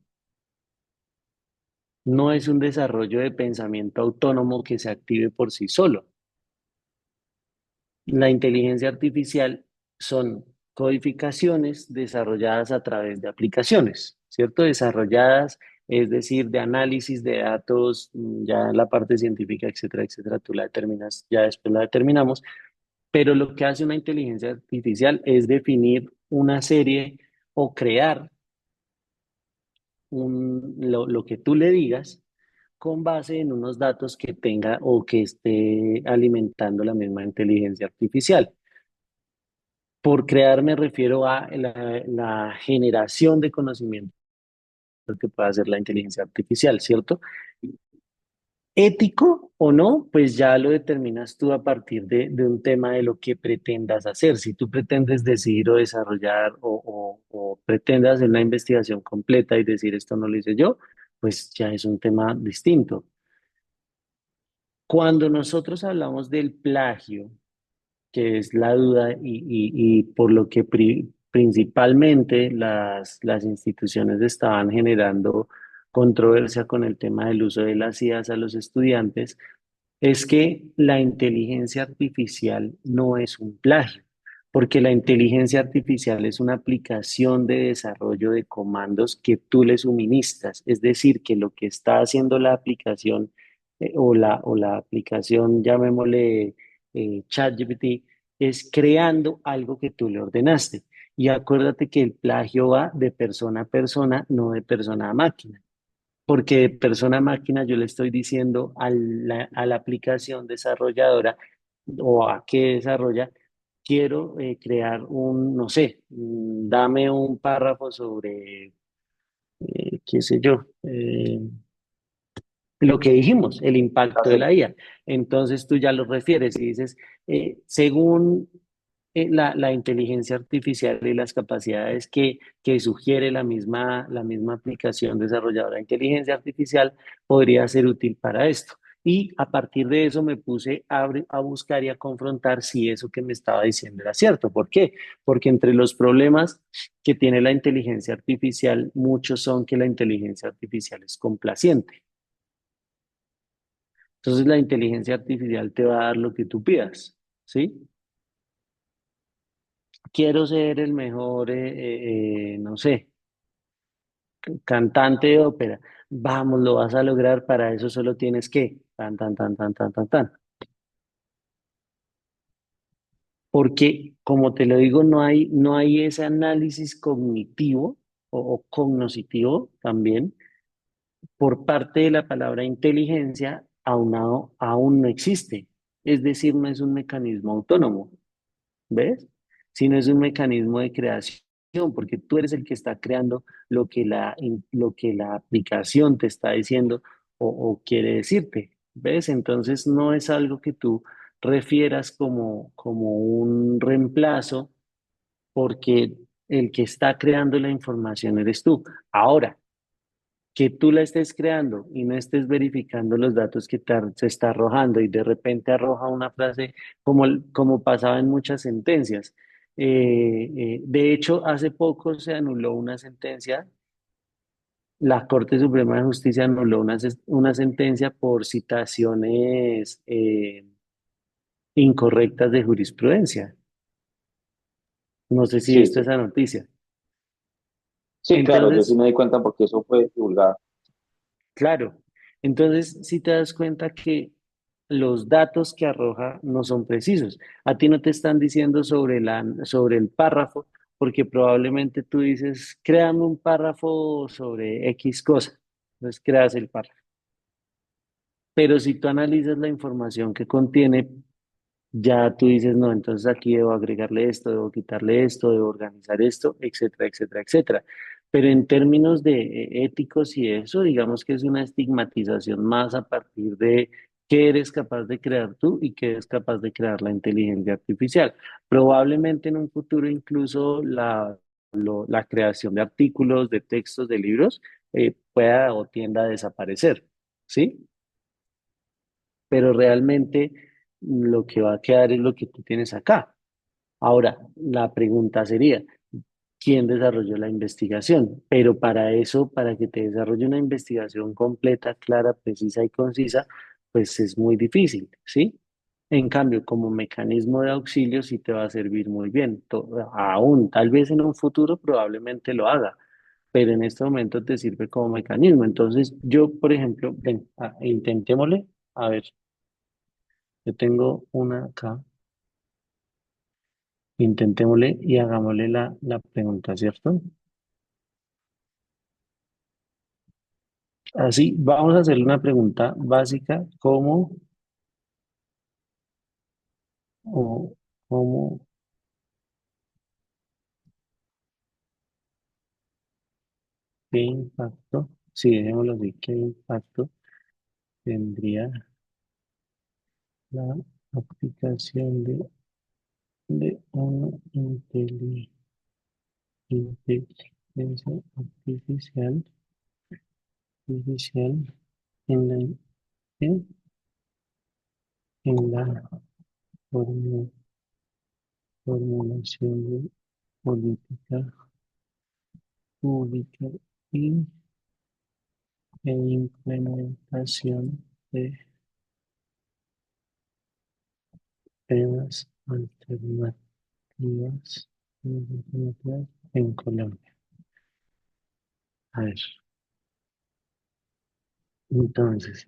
no es un desarrollo de pensamiento autónomo que se active por sí solo. La inteligencia artificial son codificaciones desarrolladas a través de aplicaciones, ¿cierto? Desarrolladas, es decir, de análisis de datos, ya en la parte científica, etcétera, etcétera, tú la determinas, ya después la determinamos, pero lo que hace una inteligencia artificial es definir una serie o crear lo que tú le digas con base en unos datos que tenga o que esté alimentando la misma inteligencia artificial. Por crear me refiero a la generación de conocimiento que puede hacer la inteligencia artificial, ¿cierto? Ético o no, pues ya lo determinas tú a partir de un tema de lo que pretendas hacer. Si tú pretendes decidir o desarrollar o pretendes hacer una investigación completa y decir esto no lo hice yo, pues ya es un tema distinto. Cuando nosotros hablamos del plagio, que es la duda y por lo que principalmente las instituciones estaban generando controversia con el tema del uso de las IAs a los estudiantes, es que la inteligencia artificial no es un plagio, porque la inteligencia artificial es una aplicación de desarrollo de comandos que tú le suministras, es decir, que lo que está haciendo la aplicación o la aplicación, llamémosle ChatGPT, es creando algo que tú le ordenaste. Y acuérdate que el plagio va de persona a persona, no de persona a máquina. Porque de persona a máquina yo le estoy diciendo a la aplicación desarrolladora o a qué desarrolla, quiero crear no sé, dame un párrafo sobre, qué sé yo, lo que dijimos, el impacto de hace- la IA. Entonces tú ya lo refieres y dices, según la inteligencia artificial y las capacidades que sugiere la misma aplicación desarrolladora de inteligencia artificial, podría ser útil para esto. Y a partir de eso me puse a buscar y a confrontar si eso que me estaba diciendo era cierto. ¿Por qué? Porque entre los problemas que tiene la inteligencia artificial, muchos son que la inteligencia artificial es complaciente. Entonces la inteligencia artificial te va a dar lo que tú pidas, ¿sí? Quiero ser el mejor, no sé, cantante de ópera. Vamos, lo vas a lograr, para eso solo tienes que, tan, tan, tan, tan, tan, tan, tan. Porque, como te lo digo, no hay ese análisis cognitivo o cognoscitivo también por parte de la palabra inteligencia, aún no existe. Es decir, no es un mecanismo autónomo. ¿Ves? Si no es un mecanismo de creación, porque tú eres el que está creando lo que la aplicación te está diciendo o quiere decirte. ¿Ves? Entonces no es algo que tú refieras como un reemplazo, porque el que está creando la información eres tú. Ahora, que tú la estés creando y no estés verificando los datos que se está arrojando y de repente arroja una frase como pasaba en muchas sentencias. De hecho, hace poco se anuló una sentencia, la Corte Suprema de Justicia anuló una sentencia por citaciones incorrectas de jurisprudencia. No sé si Sí, viste sí. esa noticia. Sí, claro, yo sí Entonces, me di cuenta porque eso fue divulgado. claro, entonces si te das cuenta que los datos que arroja no son precisos. A ti no te están diciendo sobre el párrafo, porque probablemente tú dices, créame un párrafo sobre X cosa. Entonces creas el párrafo. Pero si tú analizas la información que contiene, ya tú dices, no, entonces aquí debo agregarle esto, debo quitarle esto, debo organizar esto, etcétera, etcétera, etcétera. Pero en términos de éticos y eso, digamos que es una estigmatización más a partir de qué eres capaz de crear tú y qué es capaz de crear la inteligencia artificial. Probablemente en un futuro incluso la creación de artículos, de textos, de libros, pueda o tienda a desaparecer, ¿sí? Pero realmente lo que va a quedar es lo que tú tienes acá. Ahora, la pregunta sería, ¿quién desarrolló la investigación? Pero para eso, para que te desarrolle una investigación completa, clara, precisa y concisa, pues es muy difícil, ¿sí? En cambio, como mecanismo de auxilio sí te va a servir muy bien. Aún, tal vez en un futuro probablemente lo haga, pero en este momento te sirve como mecanismo. Entonces, yo, por ejemplo, ven, intentémosle. A ver, yo tengo una acá. Intentémosle y hagámosle la pregunta, ¿cierto? Así, vamos a hacerle una pregunta básica, o, cómo, qué impacto, sí, dejémoslo así, qué impacto tendría la aplicación de una inteligencia artificial en en, en la formu- formulación de política pública y e implementación de penas alternativas en Colombia. A ver, entonces,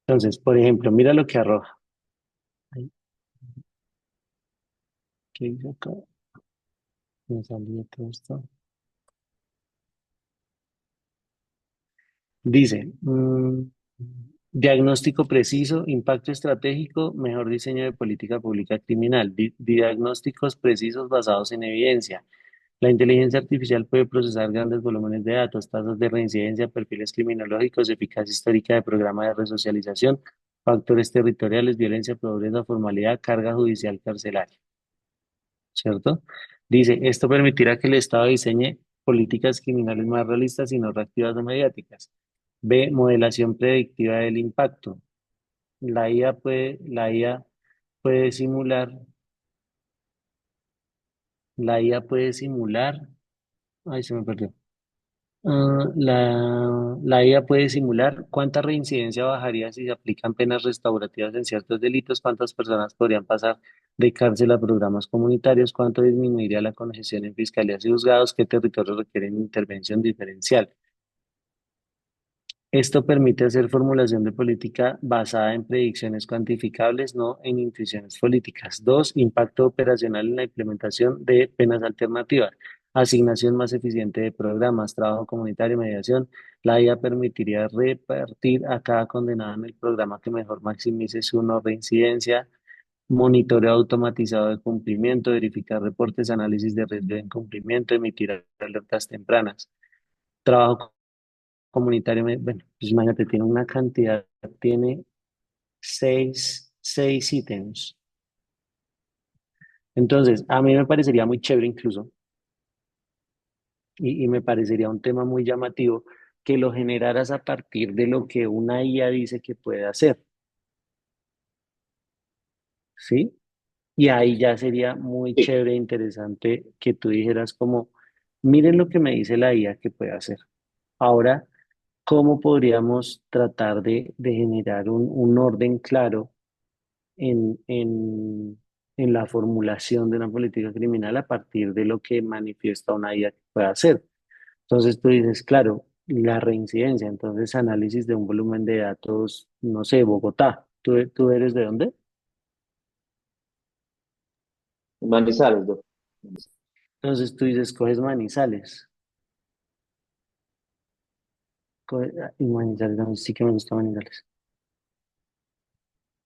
entonces, por ejemplo, mira lo que arroja. Ay, ¿qué dice acá? Me salió todo esto. Dice, diagnóstico preciso, impacto estratégico, mejor diseño de política pública criminal, diagnósticos precisos basados en evidencia. La inteligencia artificial puede procesar grandes volúmenes de datos, tasas de reincidencia, perfiles criminológicos, eficacia histórica de programa de resocialización, factores territoriales, violencia, pobreza, formalidad, carga judicial carcelaria, ¿cierto? Dice, esto permitirá que el Estado diseñe políticas criminales más realistas y no reactivas o mediáticas. B, modelación predictiva del impacto. La IA puede simular, la IA puede simular, ay, se me perdió. La IA puede simular cuánta reincidencia bajaría si se aplican penas restaurativas en ciertos delitos, cuántas personas podrían pasar de cárcel a programas comunitarios, cuánto disminuiría la congestión en fiscalías y juzgados, qué territorios requieren intervención diferencial. Esto permite hacer formulación de política basada en predicciones cuantificables, no en intuiciones políticas. Dos, impacto operacional en la implementación de penas alternativas. Asignación más eficiente de programas, trabajo comunitario, mediación. La IA permitiría repartir a cada condenado en el programa que mejor maximice su no reincidencia, monitoreo automatizado de cumplimiento, verificar reportes, análisis de riesgo de incumplimiento, emitir alertas tempranas. Trabajo comunitario, bueno, pues imagínate, tiene una cantidad, tiene seis ítems. Entonces, a mí me parecería muy chévere incluso, y me parecería un tema muy llamativo que lo generaras a partir de lo que una IA dice que puede hacer, ¿sí? Y ahí ya sería muy Sí, chévere e interesante que tú dijeras como, miren lo que me dice la IA que puede hacer. Ahora, ¿cómo podríamos tratar de generar un orden claro en, en, en la formulación de una política criminal a partir de lo que manifiesta una IA que puede hacer? Entonces tú dices, claro, la reincidencia, entonces análisis de un volumen de datos, no sé, Bogotá. ¿Tú eres de dónde? Manizales, doctor. Entonces tú dices, coges Manizales. Y Manizales, no, sí que me gusta Manizales.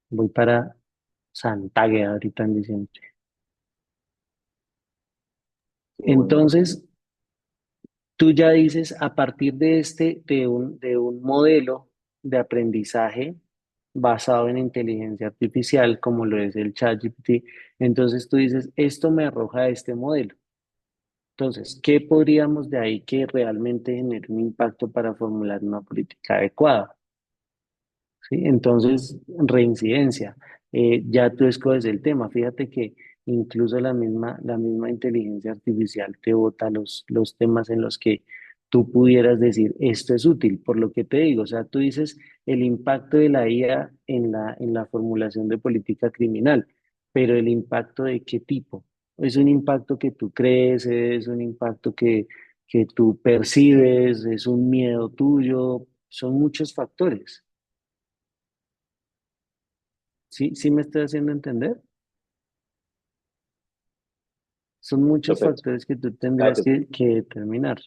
Voy para Santague ahorita en diciembre. Qué bueno. Entonces, tú ya dices, a partir de de un modelo de aprendizaje basado en inteligencia artificial, como lo es el ChatGPT, entonces tú dices, esto me arroja este modelo. Entonces, ¿qué podríamos de ahí que realmente genere un impacto para formular una política adecuada? ¿Sí? Entonces, reincidencia. Ya tú escoges el tema. Fíjate que incluso la misma inteligencia artificial te bota los temas en los que tú pudieras decir, esto es útil, por lo que te digo. O sea, tú dices el impacto de la IA en en la formulación de política criminal, pero el impacto de qué tipo. ¿Es un impacto que tú crees? ¿Es un impacto que tú percibes? ¿Es un miedo tuyo? Son muchos factores. ¿Sí, sí me estoy haciendo entender? Son muchos Perfecto. factores que tú Claro tendrías que sí. que determinar.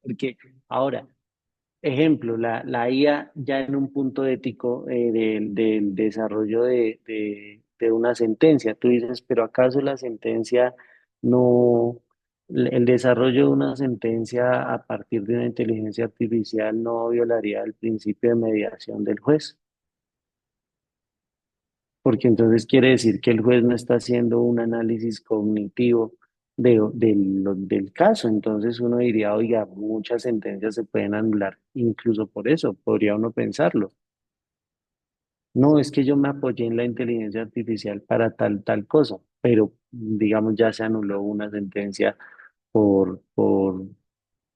Porque ahora, ejemplo, la IA ya en un punto ético del desarrollo de una sentencia. Tú dices, pero ¿acaso la sentencia no, el desarrollo de una sentencia a partir de una inteligencia artificial no violaría el principio de mediación del juez? Porque entonces quiere decir que el juez no está haciendo un análisis cognitivo del caso. Entonces uno diría, oiga, muchas sentencias se pueden anular incluso por eso, podría uno pensarlo. No, es que yo me apoyé en la inteligencia artificial para tal cosa, pero digamos ya se anuló una sentencia por, por,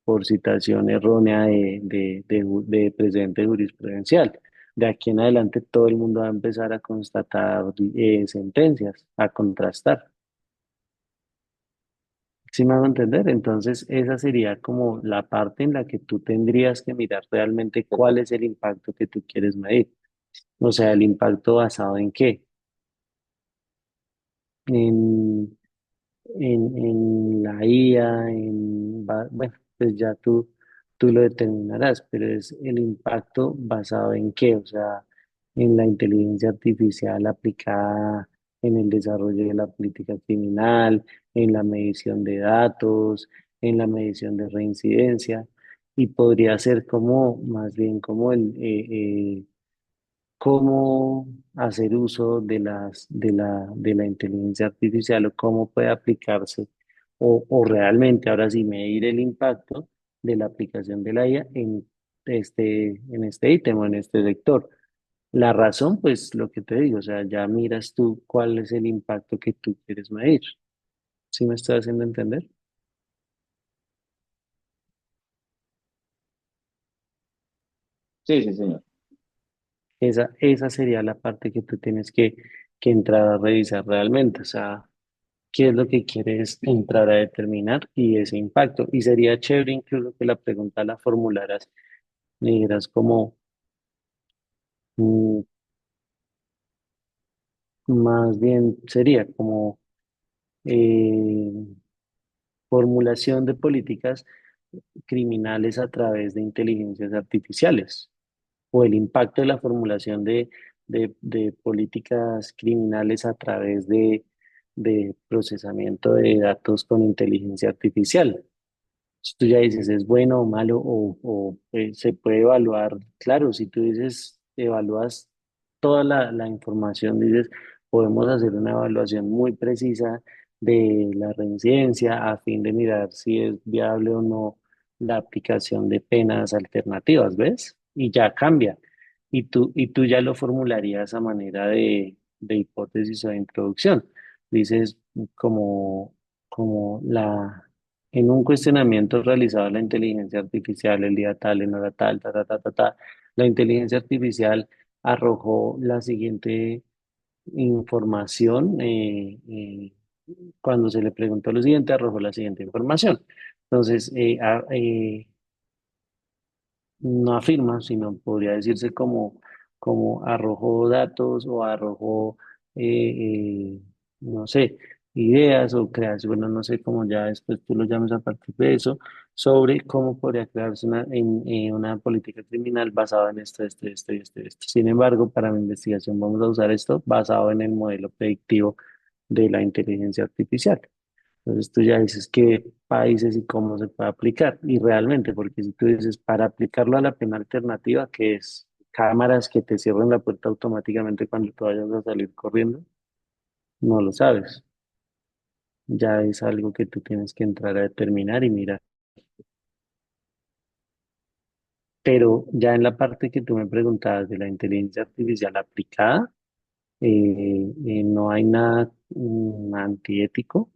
por citación errónea de precedente jurisprudencial. De aquí en adelante todo el mundo va a empezar a constatar sentencias, a contrastar. ¿Sí me hago entender? Entonces, esa sería como la parte en la que tú tendrías que mirar realmente cuál es Perfecto. el impacto que tú quieres medir. O sea, el impacto basado en qué? En, en la IA, bueno, pues ya tú lo determinarás, pero es el impacto basado en qué, o sea, en la inteligencia artificial aplicada en el desarrollo de la política criminal, en la medición de datos, en la medición de reincidencia, y podría ser como, más bien como cómo hacer uso de de la inteligencia artificial o cómo puede aplicarse o realmente ahora sí medir el impacto de la aplicación de la IA en este ítem o en este sector. La razón, pues lo que te digo, o sea, ya miras tú cuál es el impacto que tú quieres medir. ¿Sí me estoy haciendo entender? Sí, sí, señor. Esa sería la parte que tú tienes que entrar a revisar realmente. O sea, qué es lo que quieres entrar a determinar y ese impacto. Y sería chévere incluso que la pregunta la formularas, le dijeras como, mm, más bien sería como eh, formulación de políticas criminales a través de inteligencias artificiales o el impacto de la formulación de políticas criminales a través de procesamiento de datos con inteligencia artificial. Si tú ya dices es bueno o malo se puede evaluar, claro, si tú dices, evalúas toda la información, dices, podemos hacer una evaluación muy precisa de la reincidencia a fin de mirar si es viable o no la aplicación de penas alternativas, ¿ves? Y ya cambia. Y tú ya lo formularías a manera de hipótesis o de introducción. Dices como, como en un cuestionamiento realizado a la inteligencia artificial el día tal, en hora tal, ta, ta, ta, ta, ta, la inteligencia artificial arrojó la siguiente información. Cuando se le preguntó lo siguiente, arrojó la siguiente información. Entonces, no afirma, sino podría decirse como arrojó datos o arrojó, no sé, ideas o creaciones, bueno, no sé cómo ya después tú lo llames a partir de eso, sobre cómo podría crearse una política criminal basada en esto. Sin embargo, para mi investigación vamos a usar esto basado en el modelo predictivo de la inteligencia artificial. Entonces tú ya dices qué países y cómo se puede aplicar. Y realmente, porque si tú dices para aplicarlo a la pena alternativa, que es cámaras que te cierran la puerta automáticamente cuando tú vayas a salir corriendo, no lo sabes. Ya es algo que tú tienes que entrar a determinar y mirar. Pero ya en la parte que tú me preguntabas de la inteligencia artificial aplicada, no hay nada antiético.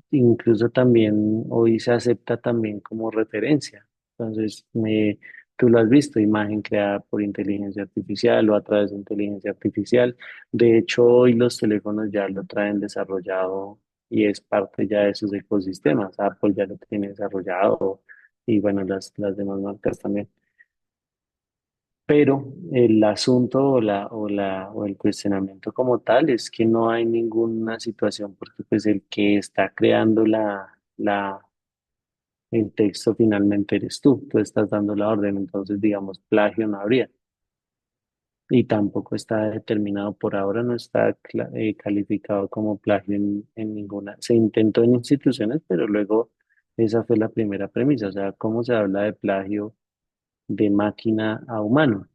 Incluso también hoy se acepta también como referencia. Entonces, tú lo has visto, imagen creada por inteligencia artificial o a través de inteligencia artificial. De hecho, hoy los teléfonos ya lo traen desarrollado y es parte ya de sus ecosistemas. Apple ya lo tiene desarrollado y bueno, las demás marcas también. Pero el asunto o el cuestionamiento como tal es que no hay ninguna situación porque pues el que está creando el texto finalmente eres tú estás dando la orden, entonces digamos plagio no habría y tampoco está determinado por ahora, no está calificado como plagio en ninguna. Se intentó en instituciones, pero luego esa fue la primera premisa, o sea, ¿cómo se habla de plagio de máquina a humano?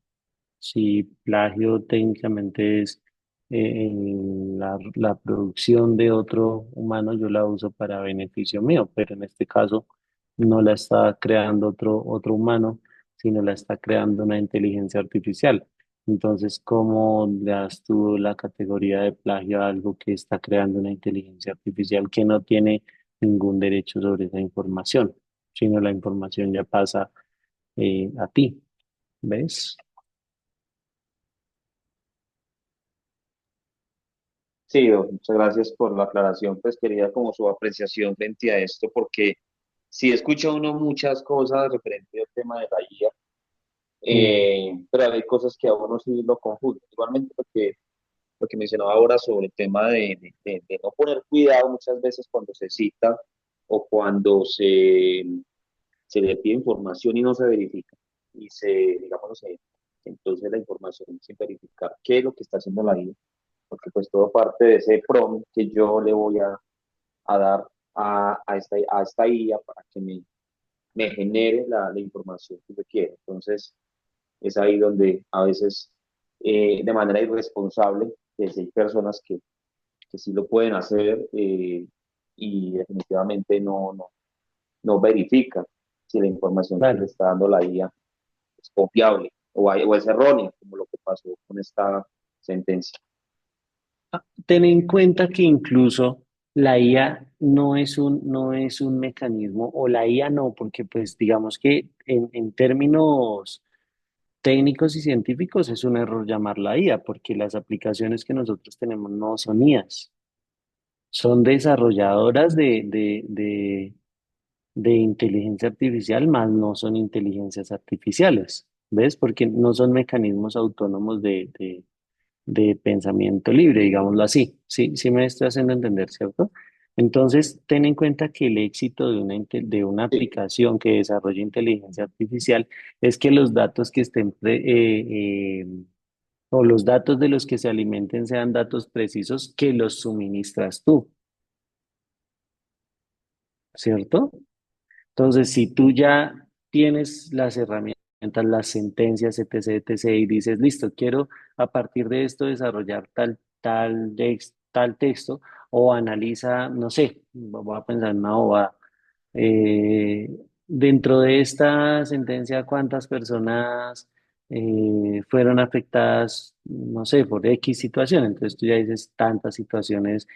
Si plagio técnicamente es la producción de otro humano, yo la uso para beneficio mío, pero en este caso no la está creando otro humano, sino la está creando una inteligencia artificial. Entonces, ¿cómo le das tú la categoría de plagio a algo que está creando una inteligencia artificial que no tiene ningún derecho sobre esa información, sino la información ya pasa a ti? ¿Ves? Sí, muchas gracias por la aclaración. Pues quería como su apreciación frente a esto, porque sí escucha uno muchas cosas referente al tema de la IA, Mm. pero hay cosas que a uno sí lo confunden. Igualmente lo que mencionaba ahora sobre el tema de no poner cuidado muchas veces cuando se cita o cuando se le pide información y no se verifica. Y digamos, no sé, entonces la información sin verificar qué es lo que está haciendo la IA, porque pues todo parte de ese prompt que yo le voy a dar a esta IA para que me genere la información que yo quiero. Entonces, es ahí donde a veces, de manera irresponsable, pues hay personas que sí lo pueden hacer y definitivamente no verifican si la información que le Claro. está dando la IA es confiable o es errónea, como lo que pasó con esta sentencia. Ten en cuenta que incluso la IA no es un mecanismo, o la IA no, porque pues digamos que en términos técnicos y científicos es un error llamarla IA, porque las aplicaciones que nosotros tenemos no son IAs, son desarrolladoras de inteligencia artificial, más no son inteligencias artificiales, ¿ves? Porque no son mecanismos autónomos de pensamiento libre, digámoslo así. Sí, sí me estoy haciendo entender, ¿cierto? Entonces, ten en cuenta que el éxito de una Sí, aplicación que desarrolle inteligencia artificial es que los datos que estén, o los datos de los que se alimenten sean datos precisos que los suministras tú, ¿cierto? Entonces, si tú ya tienes las herramientas, las sentencias, etc., etc., y dices, listo, quiero a partir de esto desarrollar tal texto, o analiza, no sé, voy a pensar en una bobada, eh, dentro de esta sentencia, ¿cuántas personas fueron afectadas, no sé, por X situación? Entonces tú ya dices tantas situaciones,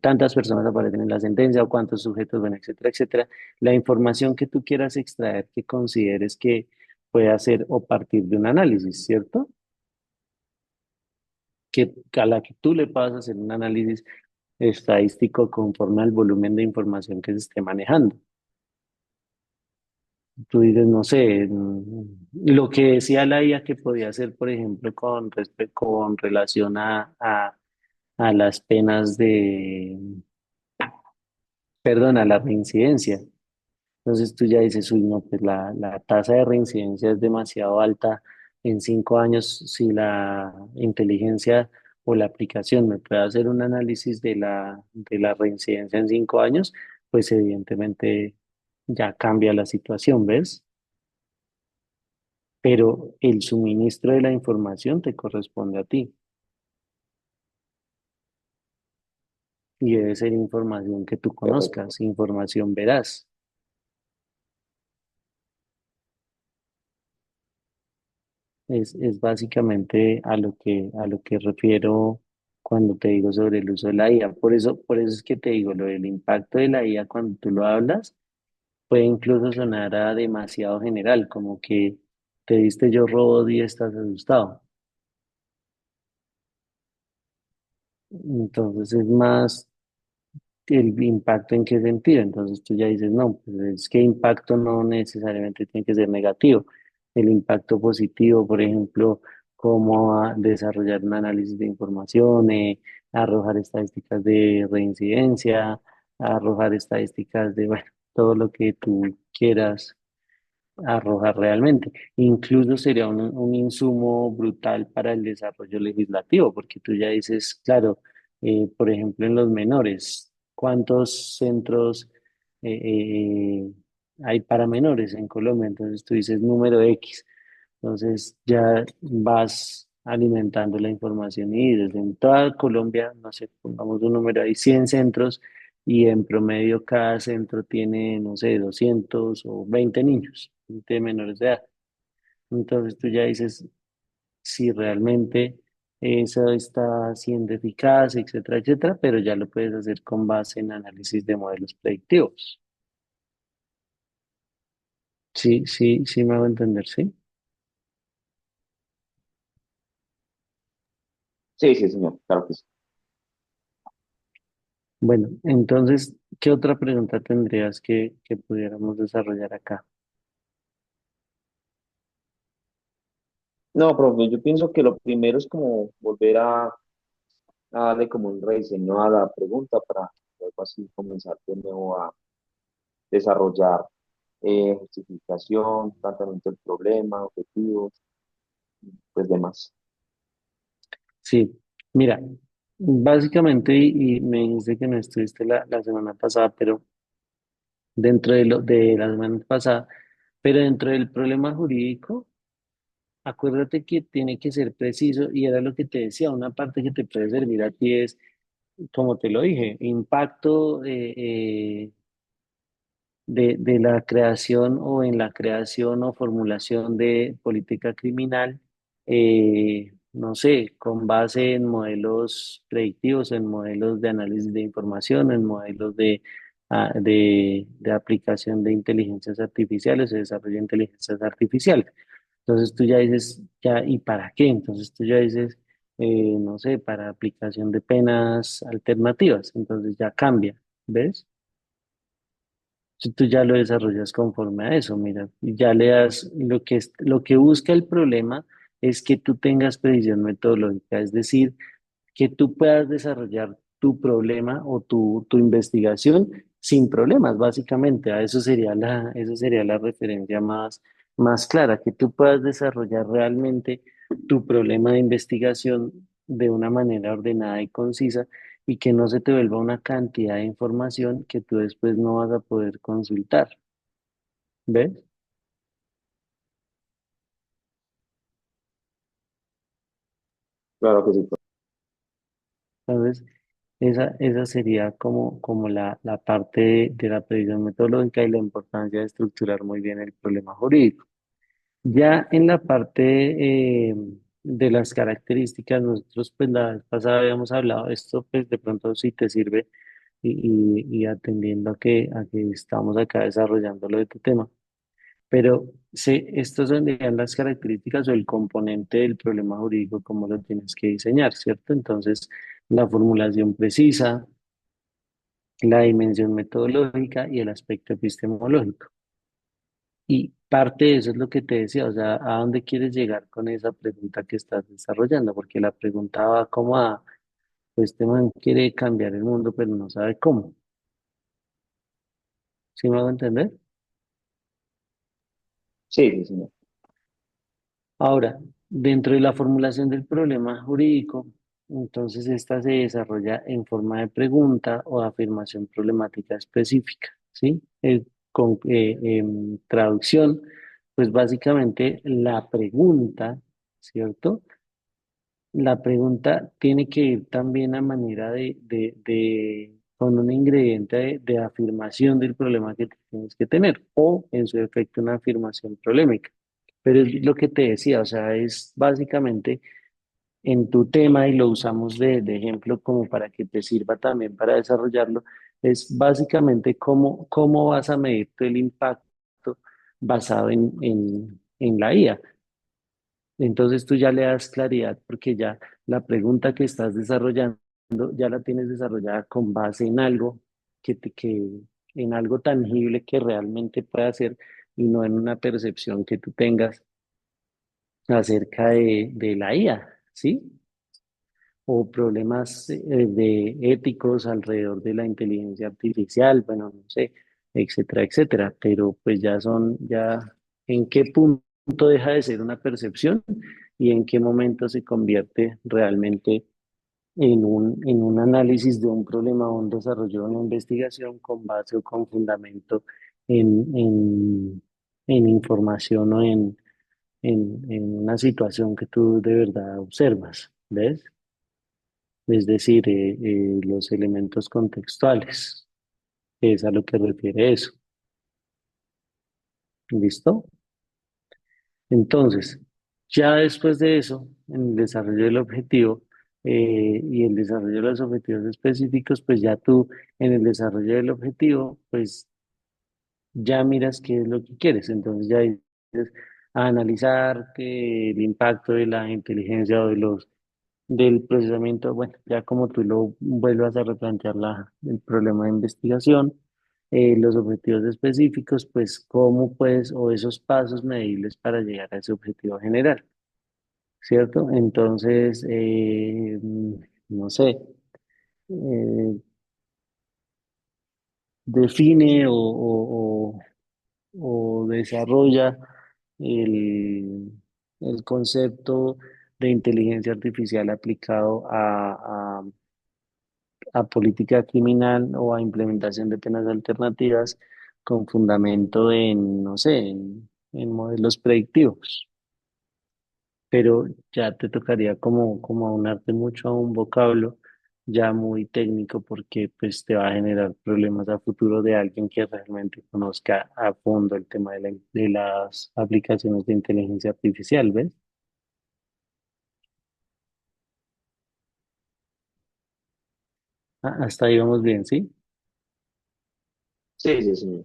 tantas personas aparecen en la sentencia o cuántos sujetos, bueno, etcétera, etcétera. La información que tú quieras extraer, que consideres que puede ser o partir de un análisis, ¿cierto? Que a la que tú le puedas hacer un análisis estadístico conforme al volumen de información que se esté manejando. Tú dices, no sé, lo que decía la IA que podía hacer, por ejemplo, con relación a las penas perdón, a la reincidencia. Entonces tú ya dices, uy, no, pues la tasa de reincidencia es demasiado alta en 5 años. Si la inteligencia o la aplicación me puede hacer un análisis de la reincidencia en 5 años, pues evidentemente ya cambia la situación, ¿ves? Pero el suministro de la información te corresponde a ti y debe ser información que tú Correcto. conozcas, información veraz. Es básicamente a lo que refiero cuando te digo sobre el uso de la IA. Por eso es que te digo, lo del impacto de la IA cuando tú lo hablas puede incluso sonar a demasiado general, como que te diste yo robot y estás asustado. Entonces es más el impacto en qué sentido. Entonces tú ya dices, no, pues es que impacto no necesariamente tiene que ser negativo. El impacto positivo, por ejemplo, cómo desarrollar un análisis de información, arrojar estadísticas de reincidencia, arrojar estadísticas de, bueno, todo lo que tú quieras arrojar realmente. Incluso sería un insumo brutal para el desarrollo legislativo, porque tú ya dices, claro, por ejemplo, en los menores, ¿cuántos centros hay para menores en Colombia? Entonces tú dices número X. Entonces ya vas alimentando la información y desde en toda Colombia, no sé, pongamos un número, hay 100 centros y en promedio cada centro tiene, no sé, 200 o 20 niños, 20 menores de edad. Entonces tú ya dices si realmente eso está siendo eficaz, etcétera, etcétera, pero ya lo puedes hacer con base en análisis de modelos predictivos. Sí, sí, sí me hago entender, sí. Sí, sí, señor, claro que sí. Bueno, entonces, ¿qué otra pregunta tendrías que pudiéramos desarrollar acá? No, profe, yo pienso que lo primero es como volver a darle como un rediseño a la pregunta para luego así comenzar de nuevo a desarrollar justificación, planteamiento del problema, objetivos, pues demás. Sí, mira, básicamente, y me dijiste que no estuviste la semana pasada, pero dentro de la semana pasada, pero dentro del problema jurídico, acuérdate que tiene que ser preciso y era lo que te decía, una parte que te puede servir a ti es, como te lo dije, impacto de la creación o en la creación o formulación de política criminal, no sé, con base en modelos predictivos, en modelos de análisis de información, en modelos de aplicación de inteligencias artificiales, de desarrollo de inteligencias artificiales. Entonces tú ya dices, ya, ¿y para qué? Entonces tú ya dices, no sé, para aplicación de penas alternativas. Entonces ya cambia, ¿ves? Si tú ya lo desarrollas conforme a eso, mira, y ya le das lo que busca el problema es que tú tengas precisión metodológica, es decir, que tú puedas desarrollar tu problema o tu investigación sin problemas, básicamente. Eso sería la referencia más clara, que tú puedas desarrollar realmente tu problema de investigación de una manera ordenada y concisa y que no se te vuelva una cantidad de información que tú después no vas a poder consultar. ¿Ves? Claro que sí. Entonces, esa sería como la parte de la previsión metodológica y la importancia de estructurar muy bien el problema jurídico. Ya en la parte de las características, nosotros pues la vez pasada habíamos hablado de esto, pues de pronto si te sirve y atendiendo a que estamos acá desarrollándolo de tu tema. Pero estos serían las características o el componente del problema jurídico, cómo lo tienes que diseñar, ¿cierto? Entonces, la formulación precisa, la dimensión metodológica y el aspecto epistemológico. Y parte de eso es lo que te decía, o sea, ¿a dónde quieres llegar con esa pregunta que estás desarrollando? Porque la pregunta va como a, pues este man quiere cambiar el mundo, pero no sabe cómo. ¿Sí me hago entender? Sí, sí, señor. Ahora, dentro de la formulación del problema jurídico, entonces esta se desarrolla en forma de pregunta o de afirmación problemática específica, ¿sí? Traducción, pues básicamente la pregunta, ¿cierto? La pregunta tiene que ir también a manera con un ingrediente de afirmación del problema que tienes que tener, o en su efecto una afirmación problemática. Pero es lo que te decía, o sea, es básicamente en tu tema y lo usamos de ejemplo como para que te sirva también para desarrollarlo, es básicamente cómo vas a medir tú el impacto basado en la IA. Entonces tú ya le das claridad porque ya la pregunta que estás desarrollando ya la tienes desarrollada con base en algo en algo tangible que realmente pueda ser y no en una percepción que tú tengas acerca de la IA, ¿sí? O problemas de éticos alrededor de la inteligencia artificial, bueno, no sé, etcétera, etcétera. Pero pues ya en qué punto deja de ser una percepción y en qué momento se convierte realmente en un análisis de un problema o un desarrollo de una investigación con base o con fundamento en, en, en información o en una situación que tú de verdad observas, ¿ves? Es decir, los elementos contextuales, que es a lo que refiere eso. ¿Listo? Entonces, ya después de eso, en el desarrollo del objetivo y el desarrollo de los objetivos específicos, pues ya tú en el desarrollo del objetivo, pues ya miras qué es lo que quieres. Entonces ya dices a analizar el impacto de la inteligencia o del procesamiento, bueno, ya como tú lo vuelvas a replantear el problema de investigación, los objetivos específicos, pues cómo puedes, o esos pasos medibles para llegar a ese objetivo general, ¿cierto? Entonces, no sé, eh, define o desarrolla el, el concepto de inteligencia artificial aplicado a política criminal o a implementación de penas alternativas con fundamento en, no sé, en modelos predictivos. Pero ya te tocaría como aunarte mucho a un vocablo ya muy técnico porque pues te va a generar problemas a futuro de alguien que realmente conozca a fondo el tema de las aplicaciones de inteligencia artificial, ¿ves? Hasta ahí vamos bien, ¿sí? Sí, sí, señor.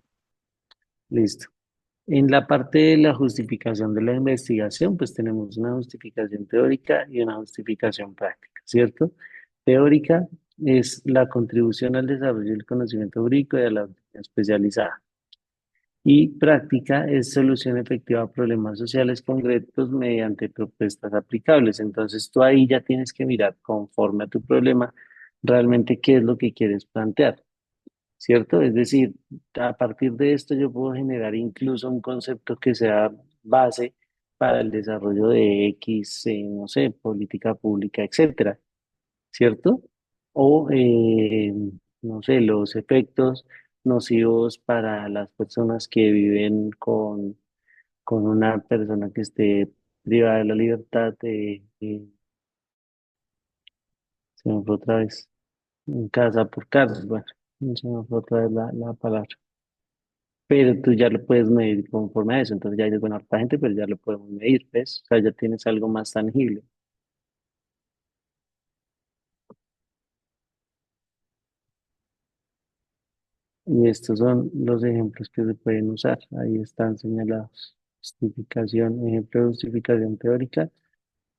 Listo. En la parte de la justificación de la investigación, pues tenemos una justificación teórica y una justificación práctica, ¿cierto? Teórica es la contribución al desarrollo del conocimiento jurídico y a la doctrina especializada. Y práctica es solución efectiva a problemas sociales concretos mediante propuestas aplicables. Entonces tú ahí ya tienes que mirar conforme a tu problema realmente qué es lo que quieres plantear. ¿Cierto? Es decir, a partir de esto yo puedo generar incluso un concepto que sea base para el desarrollo de X, no sé, política pública, etcétera, ¿cierto? O, no sé, los efectos nocivos para las personas que viven con una persona que esté privada de la libertad, Se me fue otra vez. En casa por casa, bueno, se me fue otra vez la palabra. Pero tú ya lo puedes medir conforme a eso. Entonces ya eres buena harta gente, pero ya lo podemos medir, ¿ves? O sea, ya tienes algo más tangible. Y estos son los ejemplos que se pueden usar. Ahí están señalados. Justificación, ejemplo de justificación teórica,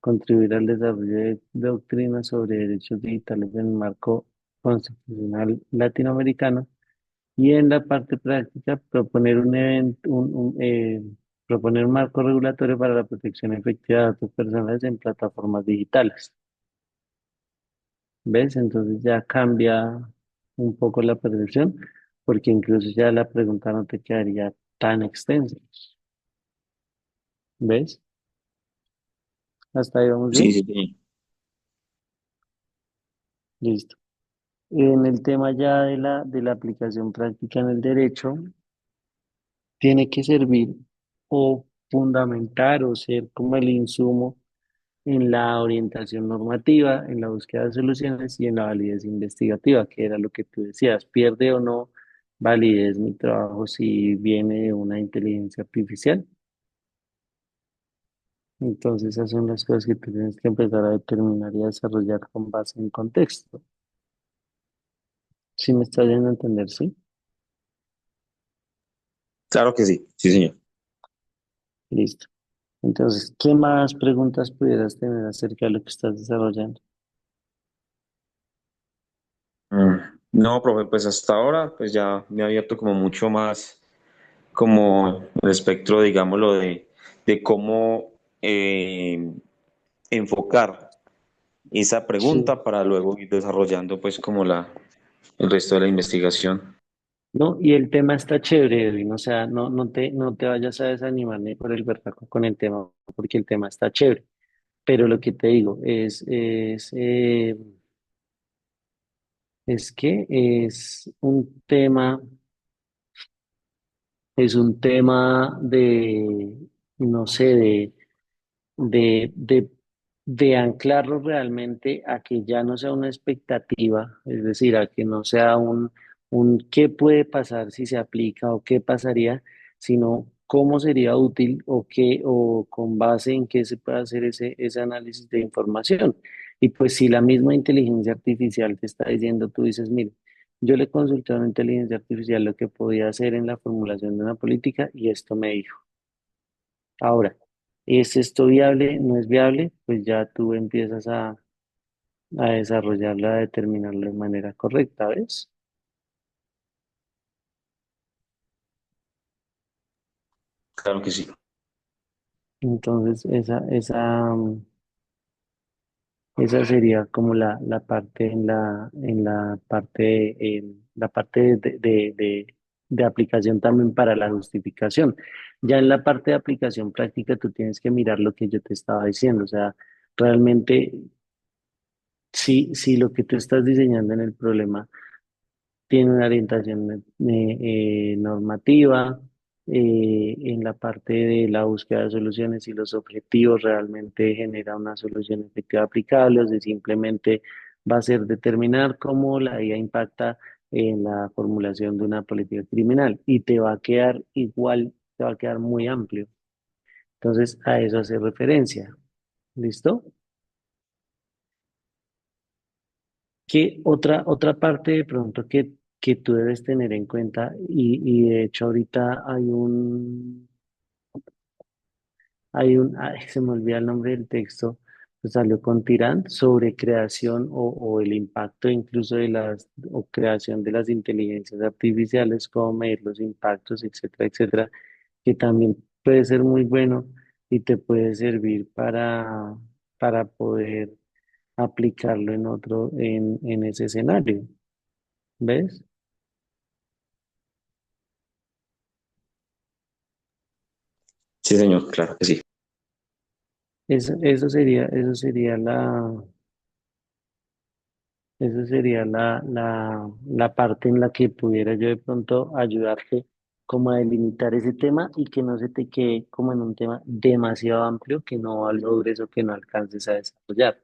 contribuir al desarrollo de doctrinas sobre derechos digitales en el marco constitucional latinoamericano. Y en la parte práctica, proponer un evento, proponer un marco regulatorio para la protección efectiva de datos personales en plataformas digitales. ¿Ves? Entonces ya cambia un poco la percepción, porque incluso ya la pregunta no te quedaría tan extensa. ¿Ves? Hasta ahí vamos Sí, bien. sí, sí. Listo. En el tema ya de la aplicación práctica en el derecho, tiene que servir o fundamentar o ser como el insumo en la orientación normativa, en la búsqueda de soluciones y en la validez investigativa, que era lo que tú decías, pierde o no validez mi trabajo si viene de una inteligencia artificial. Entonces esas son las cosas que tú tienes que empezar a determinar y a desarrollar con base en contexto. ¿Sí me estás dando a entender? Sí. Claro que sí, sí, señor. Listo. Entonces, ¿qué más preguntas pudieras tener acerca de lo que estás desarrollando? Mm, No, profe, pues hasta ahora pues ya me ha abierto como mucho más como el espectro, digámoslo, de cómo enfocar esa Sí. pregunta para luego ir desarrollando pues como el resto de la investigación. No, y el tema está chévere, Edwin, o sea, no te vayas a desanimar ni por el berraco con el tema, porque el tema está chévere. Pero lo que te digo es que es un tema de, no sé, de, de, de anclarlo realmente a que ya no sea una expectativa, es decir, a que no sea un qué puede pasar si se aplica o qué pasaría, sino cómo sería útil o qué, o con base en qué se puede hacer ese análisis de información. Y pues si la misma inteligencia artificial te está diciendo, tú dices, mire, yo le consulté a una inteligencia artificial lo que podía hacer en la formulación de una política y esto me dijo. Ahora, ¿es esto viable? ¿No es viable? Pues ya tú empiezas a desarrollarla, a determinarlo de manera correcta, ¿ves? Claro que sí. Entonces, esa sería como la parte la parte de aplicación también para la justificación. Ya en la parte de aplicación práctica, tú tienes que mirar lo que yo te estaba diciendo. O sea, realmente, si lo que tú estás diseñando en el problema tiene una orientación normativa en la parte de la búsqueda de soluciones y los objetivos realmente genera una solución efectiva aplicable, o sea, simplemente va a ser determinar cómo la IA impacta en la formulación de una política criminal y te va a quedar igual, te va a quedar muy amplio. Entonces, a eso hace referencia. ¿Listo? ¿Qué otra parte de pronto que tú debes tener en cuenta? Y de hecho ahorita ay, se me olvida el nombre del texto, que salió con Tirant sobre creación o el impacto incluso de o creación de las inteligencias artificiales, cómo medir los impactos, etcétera, etcétera, que también puede ser muy bueno y te puede servir para poder aplicarlo en ese escenario. ¿Ves? Sí, señor, claro que sí. Eso sería la parte en la que pudiera yo de pronto ayudarte como a delimitar ese tema y que no se te quede como en un tema demasiado amplio que no logres o que no alcances a desarrollar.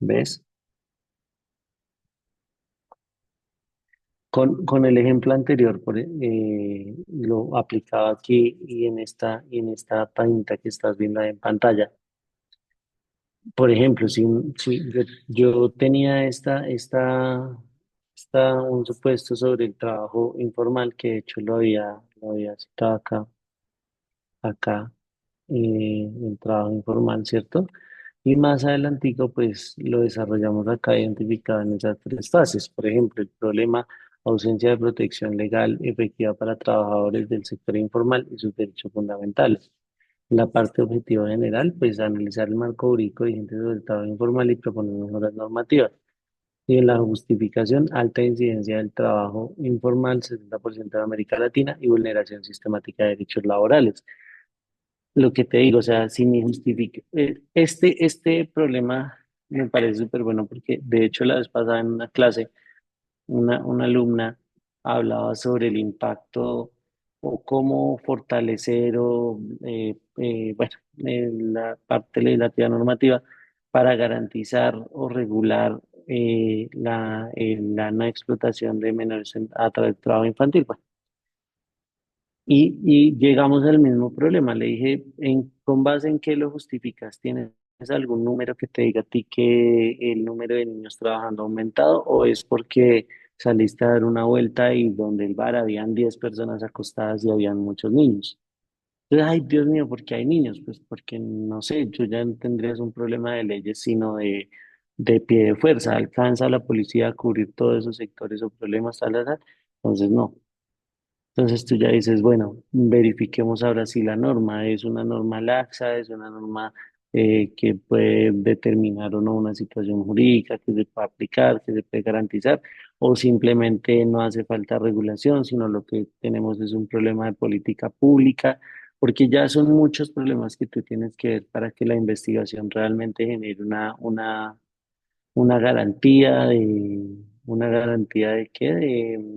¿Ves? Con el ejemplo anterior, lo aplicado aquí y en esta página que estás viendo ahí en pantalla. Por ejemplo, si yo tenía un supuesto sobre el trabajo informal, que de hecho lo había citado acá, el trabajo informal, ¿cierto? Y más adelantico, pues lo desarrollamos acá identificado en esas tres fases. Por ejemplo, el problema, ausencia de protección legal efectiva para trabajadores del sector informal y sus derechos fundamentales. En la parte objetiva general, pues analizar el marco jurídico vigente sobre el trabajo informal y proponer mejoras normativas. Y en la justificación, alta incidencia del trabajo informal, 60% de América Latina y vulneración sistemática de derechos laborales. Lo que te digo, o sea, si me justifica, este problema me parece súper bueno porque de hecho la vez pasada en una clase, una alumna hablaba sobre el impacto o cómo fortalecer bueno, la parte legislativa normativa para garantizar o regular la no explotación de menores a través del trabajo infantil. Bueno, y llegamos al mismo problema. Le dije, ¿con base en qué lo justificas? ¿Tienes algún número que te diga a ti que el número de niños trabajando ha aumentado o es porque saliste a dar una vuelta y donde el bar habían 10 personas acostadas y habían muchos niños? Entonces, ay, Dios mío, ¿por qué hay niños? Pues porque, no sé, yo ya no tendrías un problema de leyes, sino de pie de fuerza. ¿Alcanza la policía a cubrir todos esos sectores o problemas, tal, tal, tal? Entonces, no. Entonces tú ya dices, bueno, verifiquemos ahora si la norma es una norma laxa, es una norma que puede determinar o no una situación jurídica, que se puede aplicar, que se puede garantizar, o simplemente no hace falta regulación, sino lo que tenemos es un problema de política pública, porque ya son muchos problemas que tú tienes que ver para que la investigación realmente genere una garantía una garantía de qué,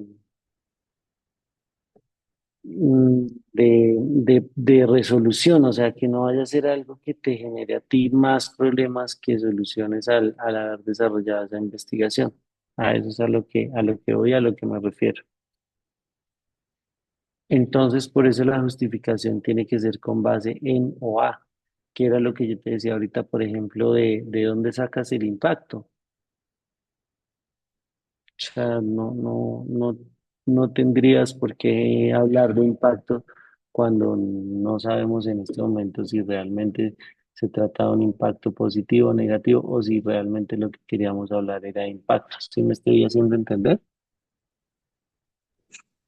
de resolución, o sea, que no vaya a ser algo que te genere a ti más problemas que soluciones al haber desarrollado esa investigación. A eso es a lo que voy, a lo que me refiero. Entonces, por eso la justificación tiene que ser con base en OA, que era lo que yo te decía ahorita, por ejemplo, de dónde sacas el impacto. O sea, no tendrías por qué hablar de impacto cuando no sabemos en este momento si realmente se trata de un impacto positivo o negativo o si realmente lo que queríamos hablar era de impacto. ¿Sí me estoy haciendo entender?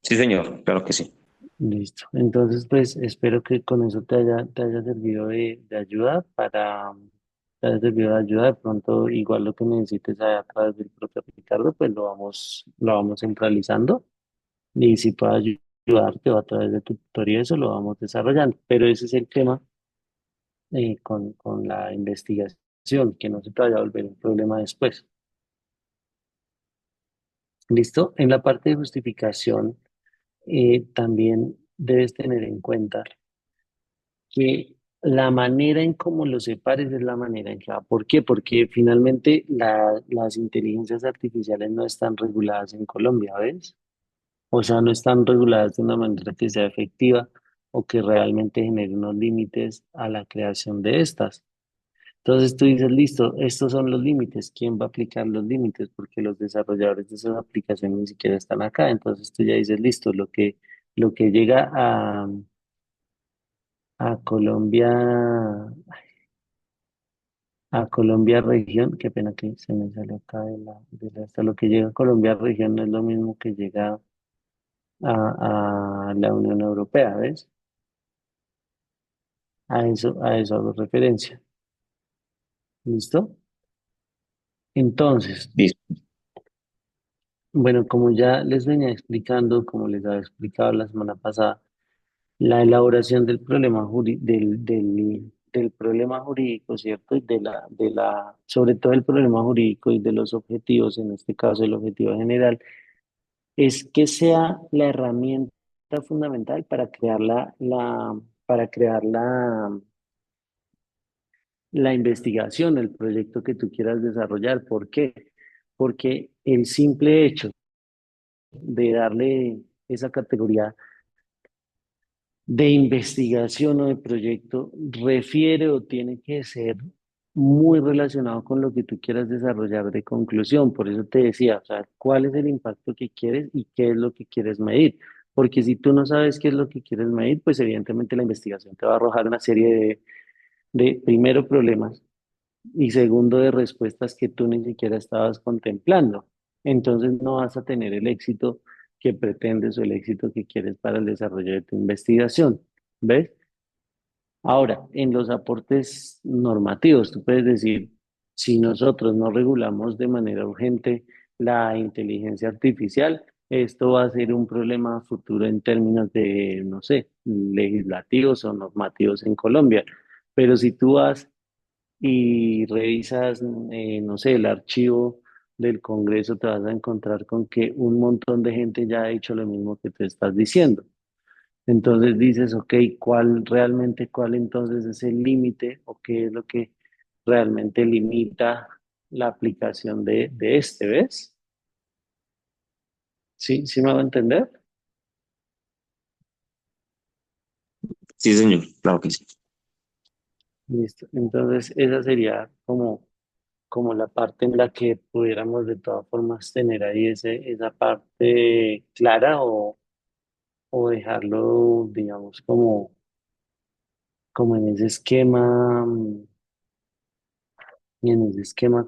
Sí, señor, claro que sí. Listo. Entonces, pues espero que con eso te haya servido de ayuda te haya servido de ayuda. De pronto, igual lo que necesites a través del propio Ricardo, pues lo vamos centralizando. Y si puedo ayudarte o a través de tu tutoría, eso lo vamos desarrollando. Pero ese es el tema con la investigación, que no se te vaya a volver un problema después. ¿Listo? En la parte de justificación, también debes tener en cuenta que la manera en cómo lo separes es la manera en que va. ¿Por qué? Porque finalmente las inteligencias artificiales no están reguladas en Colombia, ¿ves? O sea, no están reguladas de una manera que sea efectiva o que realmente genere unos límites a la creación de estas. Entonces tú dices, listo, estos son los límites. ¿Quién va a aplicar los límites? Porque los desarrolladores de esas aplicaciones ni siquiera están acá. Entonces tú ya dices, listo, lo que llega a Colombia, a Colombia región, qué pena que se me salió acá hasta lo que llega a Colombia región no es lo mismo que llega a la Unión Europea, ¿ves? A eso hago referencia. ¿Listo? Entonces, Listo. bueno, como ya les venía explicando, como les había explicado la semana pasada, la elaboración del problema del problema jurídico, ¿cierto? Y sobre todo el problema jurídico y de los objetivos, en este caso el objetivo general, es que sea la herramienta fundamental para crear para crear la investigación, el proyecto que tú quieras desarrollar. ¿Por qué? Porque el simple hecho de darle esa categoría de investigación o de proyecto refiere o tiene que ser muy relacionado con lo que tú quieras desarrollar de conclusión. Por eso te decía, o sea, cuál es el impacto que quieres y qué es lo que quieres medir. Porque si tú no sabes qué es lo que quieres medir, pues evidentemente la investigación te va a arrojar una serie de primero, problemas y segundo, de respuestas que tú ni siquiera estabas contemplando. Entonces no vas a tener el éxito que pretendes o el éxito que quieres para el desarrollo de tu investigación. ¿Ves? Ahora, en los aportes normativos, tú puedes decir, si nosotros no regulamos de manera urgente la inteligencia artificial, esto va a ser un problema futuro en términos de, no sé, legislativos o normativos en Colombia. Pero si tú vas y revisas, no sé, el archivo del Congreso, te vas a encontrar con que un montón de gente ya ha dicho lo mismo que tú estás diciendo. Entonces dices, ok, cuál entonces es el límite o qué es lo que realmente limita la aplicación de este, ¿ves? ¿Sí? ¿Sí me va a entender? Sí, señor, claro que sí. Listo. Entonces esa sería como la parte en la que pudiéramos de todas formas tener ahí esa parte clara o dejarlo, digamos, como en ese esquema, en ese esquema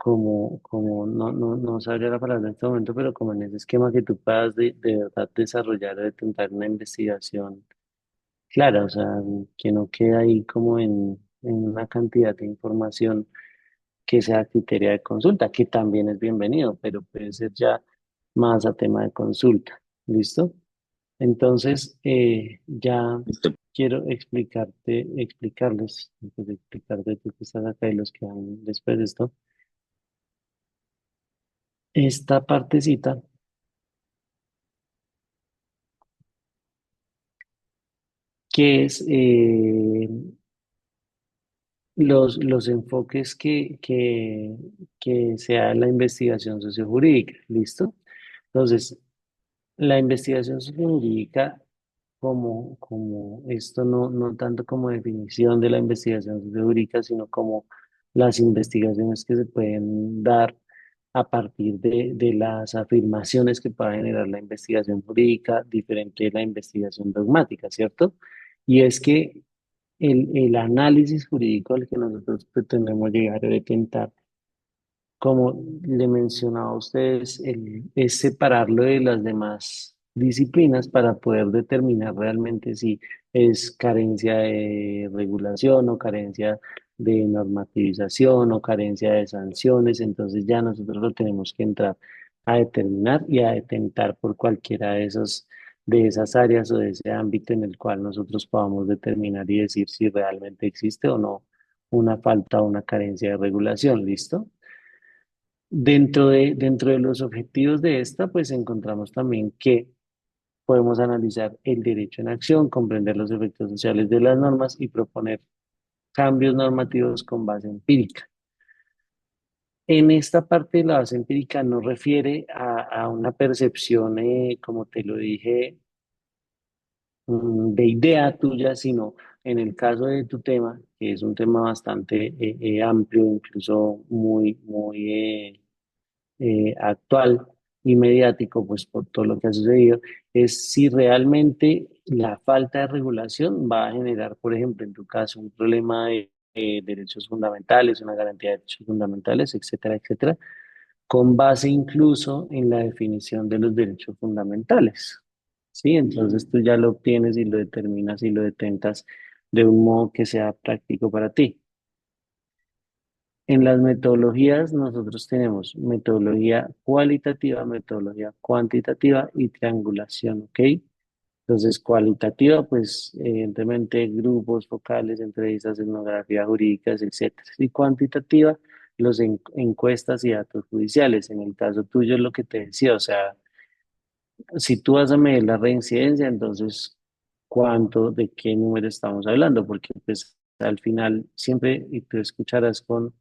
no sabría la palabra en este momento, pero como en ese esquema que tú puedas de verdad desarrollar o de tentar una investigación clara, o sea, que no quede ahí como en una cantidad de información que sea criterio de consulta, que también es bienvenido, pero puede ser ya más a tema de consulta. ¿Listo? Entonces, ya Listo. quiero explicarles, antes de explicarte tú que estás acá y los que van después de esto, esta partecita que es los enfoques que se da en la investigación sociojurídica. ¿Listo? Entonces, la investigación sociojurídica, como esto no tanto como definición de la investigación sociojurídica, sino como las investigaciones que se pueden dar a partir de las afirmaciones que pueda generar la investigación jurídica, diferente de la investigación dogmática, ¿cierto? Y es que el análisis jurídico al que nosotros pretendemos llegar a intentar, como le mencionaba a ustedes, es separarlo de las demás disciplinas para poder determinar realmente si es carencia de regulación o carencia de normativización o carencia de sanciones. Entonces ya nosotros lo tenemos que entrar a determinar y a detentar por cualquiera de esas áreas o de ese ámbito en el cual nosotros podamos determinar y decir si realmente existe o no una falta o una carencia de regulación. ¿Listo? Dentro de los objetivos de esta, pues encontramos también que podemos analizar el derecho en acción, comprender los efectos sociales de las normas y proponer cambios normativos con base empírica. En esta parte de la base empírica no refiere a una percepción, como te lo dije, de idea tuya, sino en el caso de tu tema, que es un tema bastante amplio, incluso muy actual y mediático, pues por todo lo que ha sucedido, es si realmente la falta de regulación va a generar, por ejemplo, en tu caso, un problema de derechos fundamentales, una garantía de derechos fundamentales, etcétera, etcétera, con base incluso en la definición de los derechos fundamentales. ¿Sí? Entonces tú ya lo obtienes y lo determinas y lo detentas de un modo que sea práctico para ti. En las metodologías nosotros tenemos metodología cualitativa, metodología cuantitativa y triangulación, ¿ok? Entonces, cualitativa, pues evidentemente grupos focales, entrevistas, etnografía jurídicas, etcétera. Y cuantitativa, los encuestas y datos judiciales. En el caso tuyo es lo que te decía, o sea, si tú vas a medir la reincidencia, entonces cuánto, de qué número estamos hablando, porque pues al final siempre, y tú escucharás con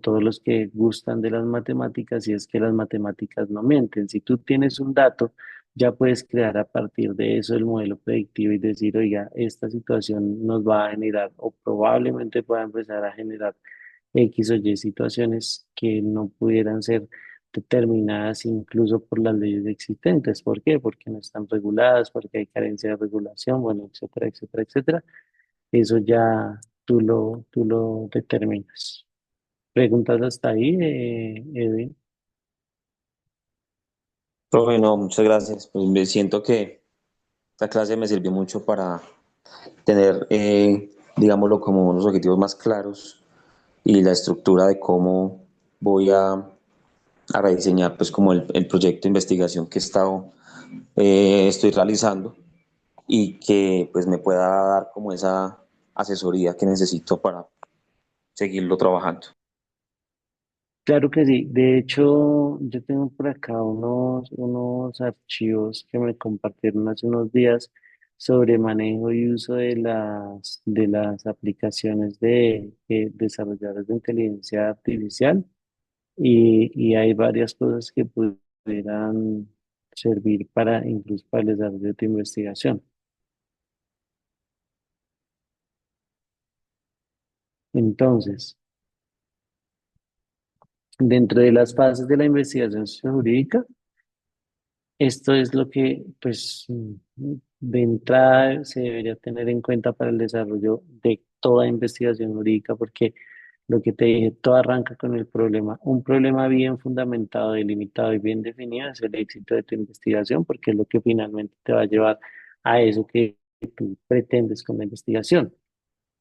todos los que gustan de las matemáticas, y es que las matemáticas no mienten. Si tú tienes un dato, ya puedes crear a partir de eso el modelo predictivo y decir, oiga, esta situación nos va a generar o probablemente pueda empezar a generar X o Y situaciones que no pudieran ser determinadas incluso por las leyes existentes. ¿Por qué? Porque no están reguladas, porque hay carencia de regulación, bueno, etcétera, etcétera, etcétera. Eso ya tú lo determinas. ¿Preguntas hasta ahí, Edwin? Profe, no, muchas gracias. Pues me siento que esta clase me sirvió mucho para tener, digámoslo, como unos objetivos más claros y la estructura de cómo voy a rediseñar pues como el proyecto de investigación que estoy realizando y que pues me pueda dar como esa asesoría que necesito para seguirlo trabajando. Claro que sí. De hecho, yo tengo por acá unos archivos que me compartieron hace unos días sobre manejo y uso de las aplicaciones de desarrolladores de inteligencia artificial y hay varias cosas que pudieran servir para incluso para el desarrollo de tu investigación. Entonces, dentro de las fases de la investigación jurídica, esto es lo que, pues, de entrada se debería tener en cuenta para el desarrollo de toda investigación jurídica, porque lo que te dije, todo arranca con el problema. Un problema bien fundamentado, delimitado y bien definido es el éxito de tu investigación, porque es lo que finalmente te va a llevar a eso que tú pretendes con la investigación,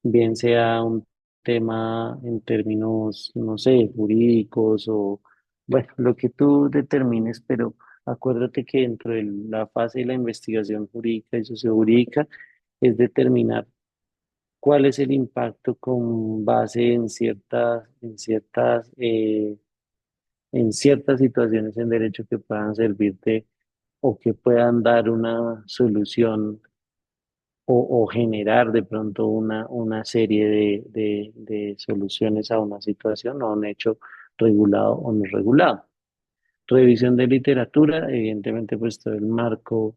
bien sea un tema en términos, no sé, jurídicos o, bueno, lo que tú determines, pero acuérdate que dentro de la fase de la investigación jurídica y sociojurídica es determinar cuál es el impacto con base en ciertas situaciones en derecho que puedan servirte o que puedan dar una solución o generar de pronto una serie de soluciones a una situación o a un hecho regulado o no regulado. Revisión de literatura, evidentemente, pues todo el marco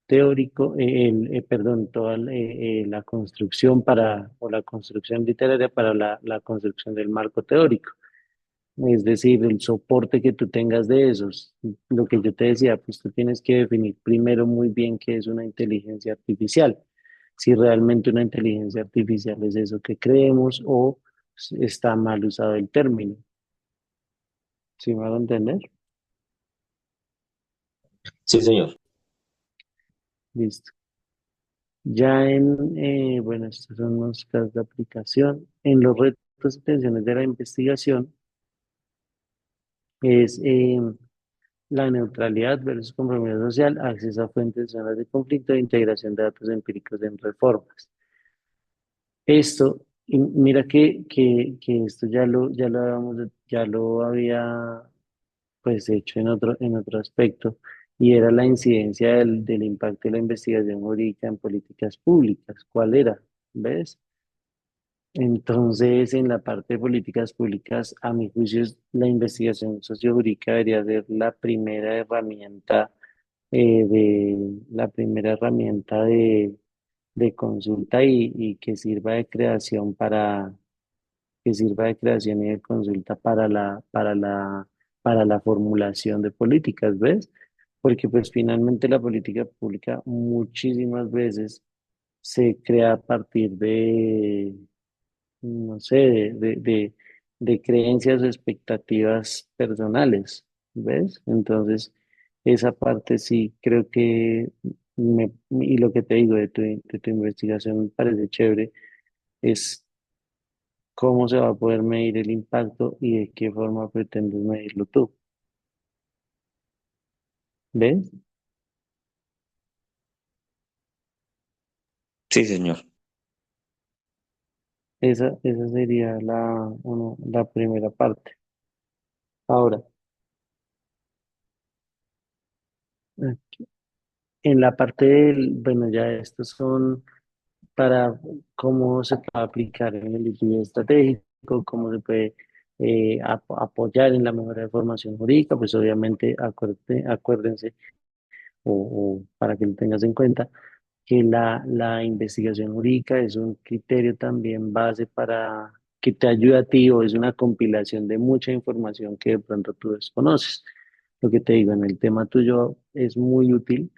teórico, perdón, toda la construcción o la construcción literaria para la construcción del marco teórico. Es decir, el soporte que tú tengas de esos. Lo que yo te decía, pues tú tienes que definir primero muy bien qué es una inteligencia artificial. Si realmente una inteligencia artificial es eso que creemos o está mal usado el término. ¿Sí me van a entender? Sí, señor. Listo. Ya bueno, estos son los casos de aplicación. En los retos y tensiones de la investigación es la neutralidad versus compromiso social, acceso a fuentes, zonas de conflicto e integración de datos empíricos en reformas. Esto, y mira que esto ya lo había pues hecho en otro aspecto, y era la incidencia del impacto de la investigación jurídica en políticas públicas. ¿Cuál era? ¿Ves? Entonces, en la parte de políticas públicas, a mi juicio, la investigación sociojurídica debería ser la primera herramienta de consulta y que sirva de creación y de consulta para la formulación de políticas, ¿ves? Porque pues finalmente la política pública muchísimas veces se crea a partir de, no sé, de creencias o expectativas personales, ¿ves? Entonces, esa parte sí creo que, y lo que te digo de tu investigación me parece chévere, es cómo se va a poder medir el impacto y de qué forma pretendes medirlo tú, ¿ves? Sí, señor. Esa sería la primera parte. Ahora, en la parte del, bueno, ya estos son para cómo se puede aplicar en el estudio estratégico, cómo se puede apoyar en la mejora de formación jurídica, pues obviamente acuérdense o para que lo tengas en cuenta que la investigación jurídica es un criterio también base para que te ayude a ti o es una compilación de mucha información que de pronto tú desconoces. Lo que te digo, en el tema tuyo es muy útil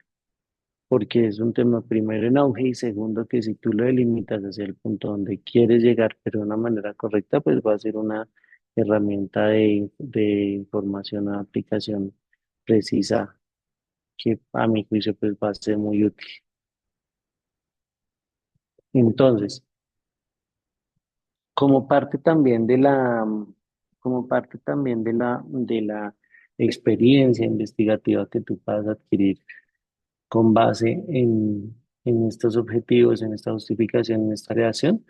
porque es un tema primero en auge y segundo que si tú lo delimitas hacia el punto donde quieres llegar, pero de una manera correcta, pues va a ser una herramienta de información o aplicación precisa que a mi juicio pues va a ser muy útil. Entonces, como parte también como parte también de la experiencia investigativa que tú puedas adquirir con base en estos objetivos, en esta justificación, en esta creación,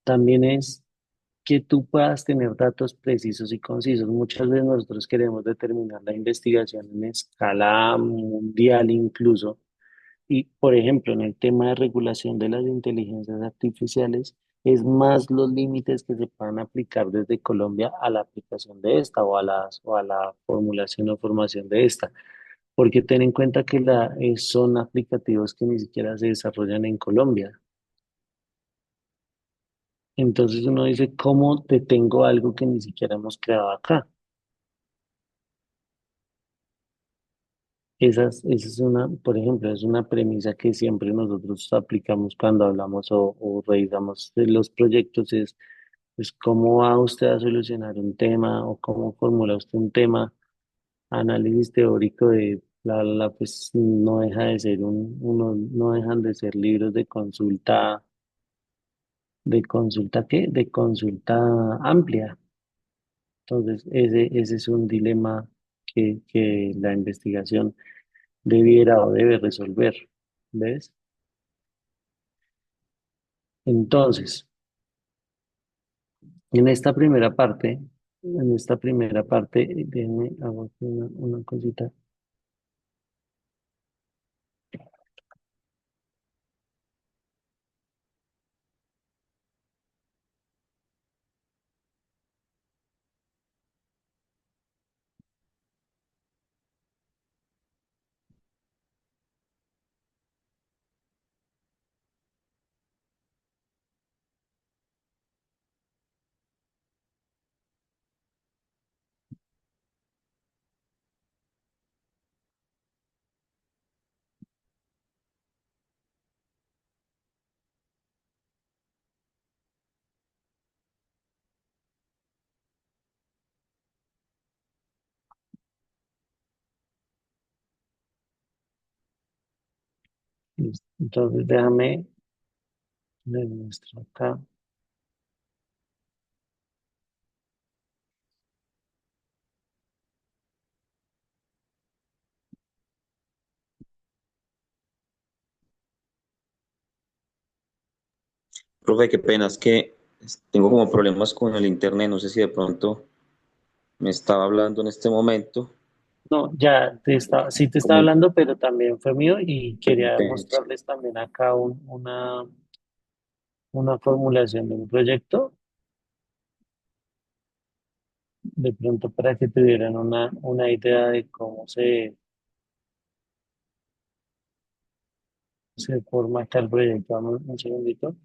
también es que tú puedas tener datos precisos y concisos. Muchas veces nosotros queremos determinar la investigación en escala mundial incluso, y, por ejemplo, en el tema de regulación de las inteligencias artificiales, es más los límites que se puedan aplicar desde Colombia a la aplicación de esta o a la formulación o formación de esta. Porque ten en cuenta que son aplicativos que ni siquiera se desarrollan en Colombia. Entonces uno dice, ¿cómo detengo algo que ni siquiera hemos creado acá? Esa es una, por ejemplo, es una premisa que siempre nosotros aplicamos cuando hablamos o revisamos de los proyectos, es cómo va usted a solucionar un tema o cómo formula usted un tema, análisis teórico de pues no deja de ser no dejan de ser libros ¿de consulta qué? De consulta amplia. Entonces, ese es un dilema que la investigación debiera o debe resolver. ¿Ves? Entonces, en esta primera parte, déjenme hago aquí una cosita. Listo. Entonces, déjame, le muestro acá. Profe, qué pena, es que tengo como problemas con el internet, no sé si de pronto me estaba hablando en este momento. No, sí te estaba Como hablando, pero también fue mío y quería intermitente. mostrarles también acá una formulación de un proyecto, de pronto para que tuvieran una idea de cómo se forma acá el proyecto. Vamos un segundito.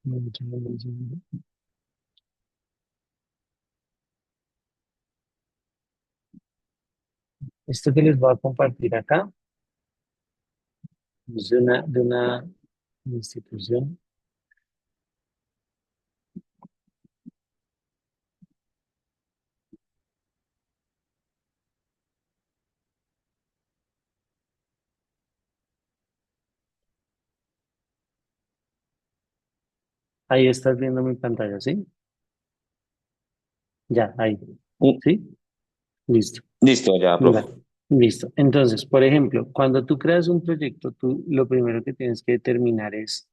Un segundo. Esto que les voy a compartir acá es de una institución. Ahí estás viendo mi pantalla, ¿sí? Ya, ahí. Mm, ¿Sí? Listo. Listo, ya, profe. Mira, listo. Entonces, por ejemplo, cuando tú creas un proyecto, tú lo primero que tienes que determinar es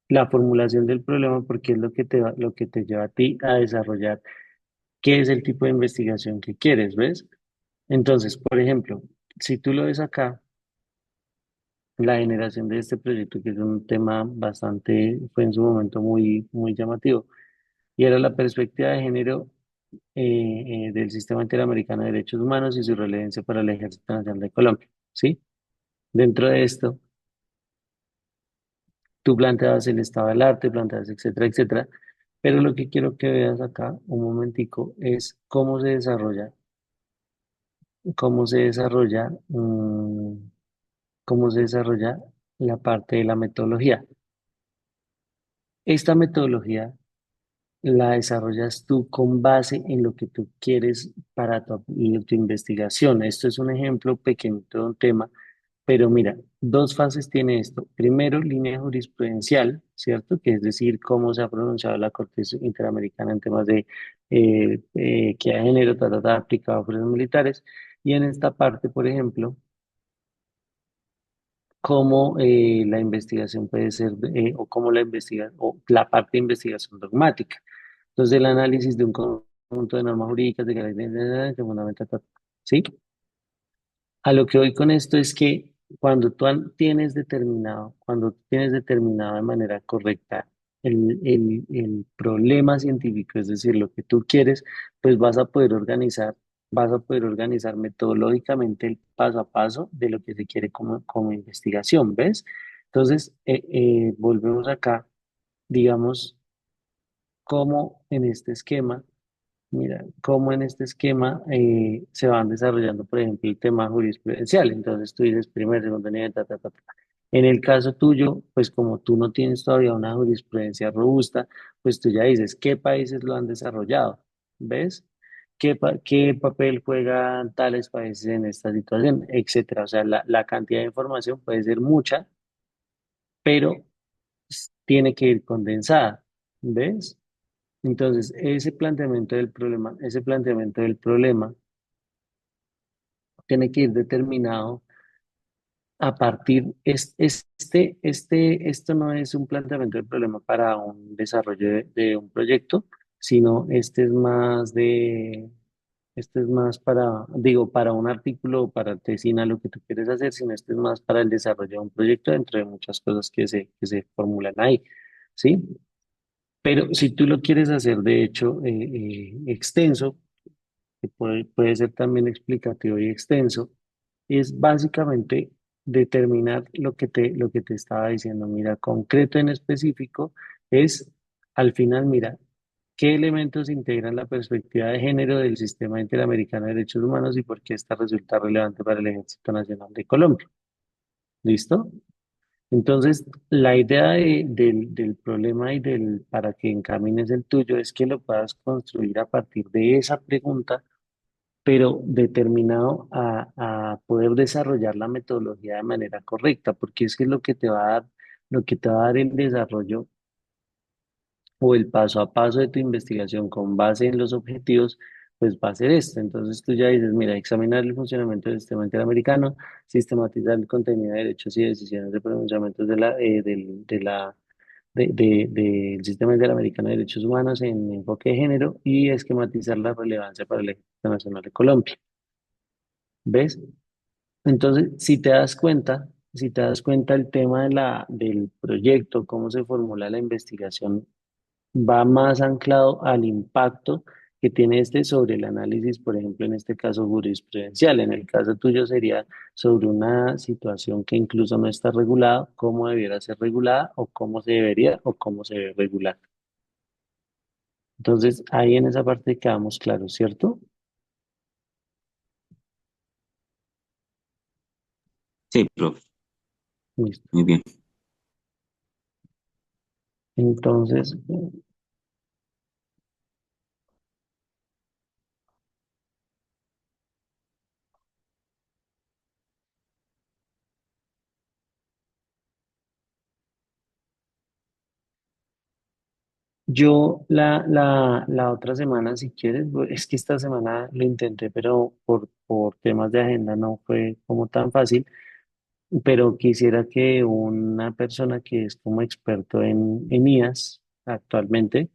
la formulación del problema porque es lo que lo que te lleva a ti a desarrollar qué es el tipo de investigación que quieres, ¿ves? Entonces, por ejemplo, si tú lo ves acá, la generación de este proyecto, que es un tema bastante, fue en su momento muy llamativo, y era la perspectiva de género del Sistema Interamericano de Derechos Humanos y su relevancia para el Ejército Nacional de Colombia, ¿sí? Dentro de esto, tú planteabas el estado del arte, planteabas, etcétera, etcétera, pero lo que quiero que veas acá, un momentico, es cómo se desarrolla, cómo se desarrolla la parte de la metodología. Esta metodología la desarrollas tú con base en lo que tú quieres para tu investigación. Esto es un ejemplo pequeñito de un tema, pero mira, dos fases tiene esto. Primero, línea jurisprudencial, ¿cierto? Que es decir, cómo se ha pronunciado la Corte Interamericana en temas de equidad de género, aplicado a fuerzas militares. Y en esta parte, por ejemplo, cómo la investigación puede ser, o cómo la o la parte de investigación dogmática. Entonces, el análisis de un conjunto de normas jurídicas de carácter que fundamenta, ¿sí? A lo que voy con esto es que cuando tú tienes determinado de manera correcta el problema científico, es decir, lo que tú quieres, pues vas a poder organizar metodológicamente el paso a paso de lo que se quiere como investigación, ¿ves? Entonces, volvemos acá, digamos, cómo en este esquema. Mira, cómo en este esquema se van desarrollando, por ejemplo, el tema jurisprudencial. Entonces tú dices primer, segundo nivel, ta. En el caso tuyo, pues como tú no tienes todavía una jurisprudencia robusta, pues tú ya dices, ¿qué países lo han desarrollado? ¿Ves? ¿Qué papel juegan tales países en esta situación? Etcétera. O sea, la cantidad de información puede ser mucha, pero tiene que ir condensada. ¿Ves? Entonces, ese planteamiento del problema tiene que ir determinado a partir, esto no es un planteamiento del problema para un desarrollo de un proyecto, sino este es más para, digo, para un artículo o para tesina, lo que tú quieres hacer, sino este es más para el desarrollo de un proyecto dentro de muchas cosas que se formulan ahí, ¿sí? Pero si tú lo quieres hacer, de hecho, extenso, que puede ser también explicativo y extenso, es básicamente determinar lo que te estaba diciendo. Mira, concreto en específico es, al final, mira, qué elementos integran la perspectiva de género del Sistema Interamericano de Derechos Humanos y por qué esta resulta relevante para el Ejército Nacional de Colombia. ¿Listo? Entonces, la idea del problema y para que encamines el tuyo es que lo puedas construir a partir de esa pregunta, pero determinado a poder desarrollar la metodología de manera correcta, porque es que lo que te va a dar el desarrollo o el paso a paso de tu investigación con base en los objetivos, pues va a ser esto. Entonces tú ya dices, mira, examinar el funcionamiento del sistema interamericano, sistematizar el contenido de derechos y decisiones de pronunciamientos del sistema interamericano de derechos humanos en enfoque de género y esquematizar la relevancia para el Ejército Nacional de Colombia. ¿Ves? Entonces, si te das cuenta el tema del proyecto, cómo se formula la investigación, va más anclado al impacto que tiene este sobre el análisis, por ejemplo, en este caso jurisprudencial. En el caso tuyo sería sobre una situación que incluso no está regulada, cómo debiera ser regulada o cómo se debería o cómo se debe regular. Entonces, ahí en esa parte quedamos claros, ¿cierto? Sí, profe, Listo. muy bien. Entonces, yo la otra semana, si quieres, es que esta semana lo intenté, pero por temas de agenda no fue como tan fácil. pero quisiera que una persona que es como experto en IAS actualmente,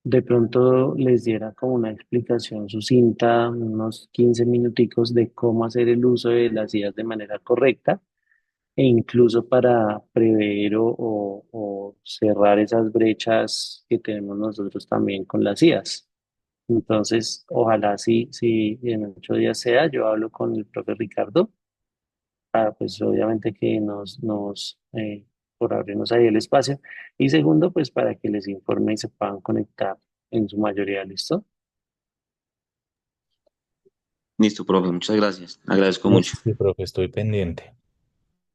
de pronto les diera como una explicación sucinta, unos 15 minuticos de cómo hacer el uso de las IAS de manera correcta e incluso para prever o cerrar esas brechas que tenemos nosotros también con las IAS. Entonces, ojalá sí, en 8 días sea, yo hablo con el profe Ricardo, pues obviamente que por abrirnos ahí el espacio. Y segundo, pues para que les informe y se puedan conectar en su mayoría, ¿listo? Listo, profe, muchas gracias. Agradezco No, mucho. sí, profe, estoy pendiente.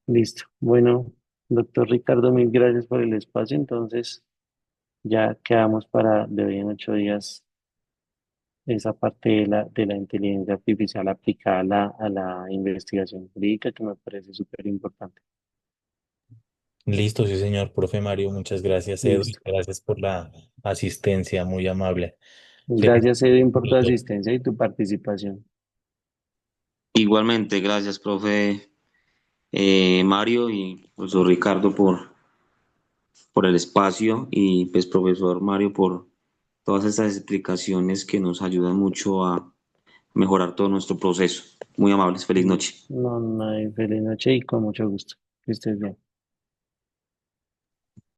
Listo. Bueno, doctor Ricardo, mil gracias por el espacio. Entonces, ya quedamos para de hoy en 8 días esa parte de la inteligencia artificial aplicada a la investigación jurídica que me parece súper importante. Listo, sí, señor, profe Mario, muchas gracias, Edu, y Listo. gracias por la asistencia, muy amable. Feliz Gracias, Edwin, por tu fruto. asistencia y tu participación. Igualmente, gracias, profe Mario y profesor Ricardo por el espacio y pues profesor Mario por todas estas explicaciones que nos ayudan mucho a mejorar todo nuestro proceso. Muy amables, feliz noche. No, no hay feliz noche y con mucho gusto. Que estés bien.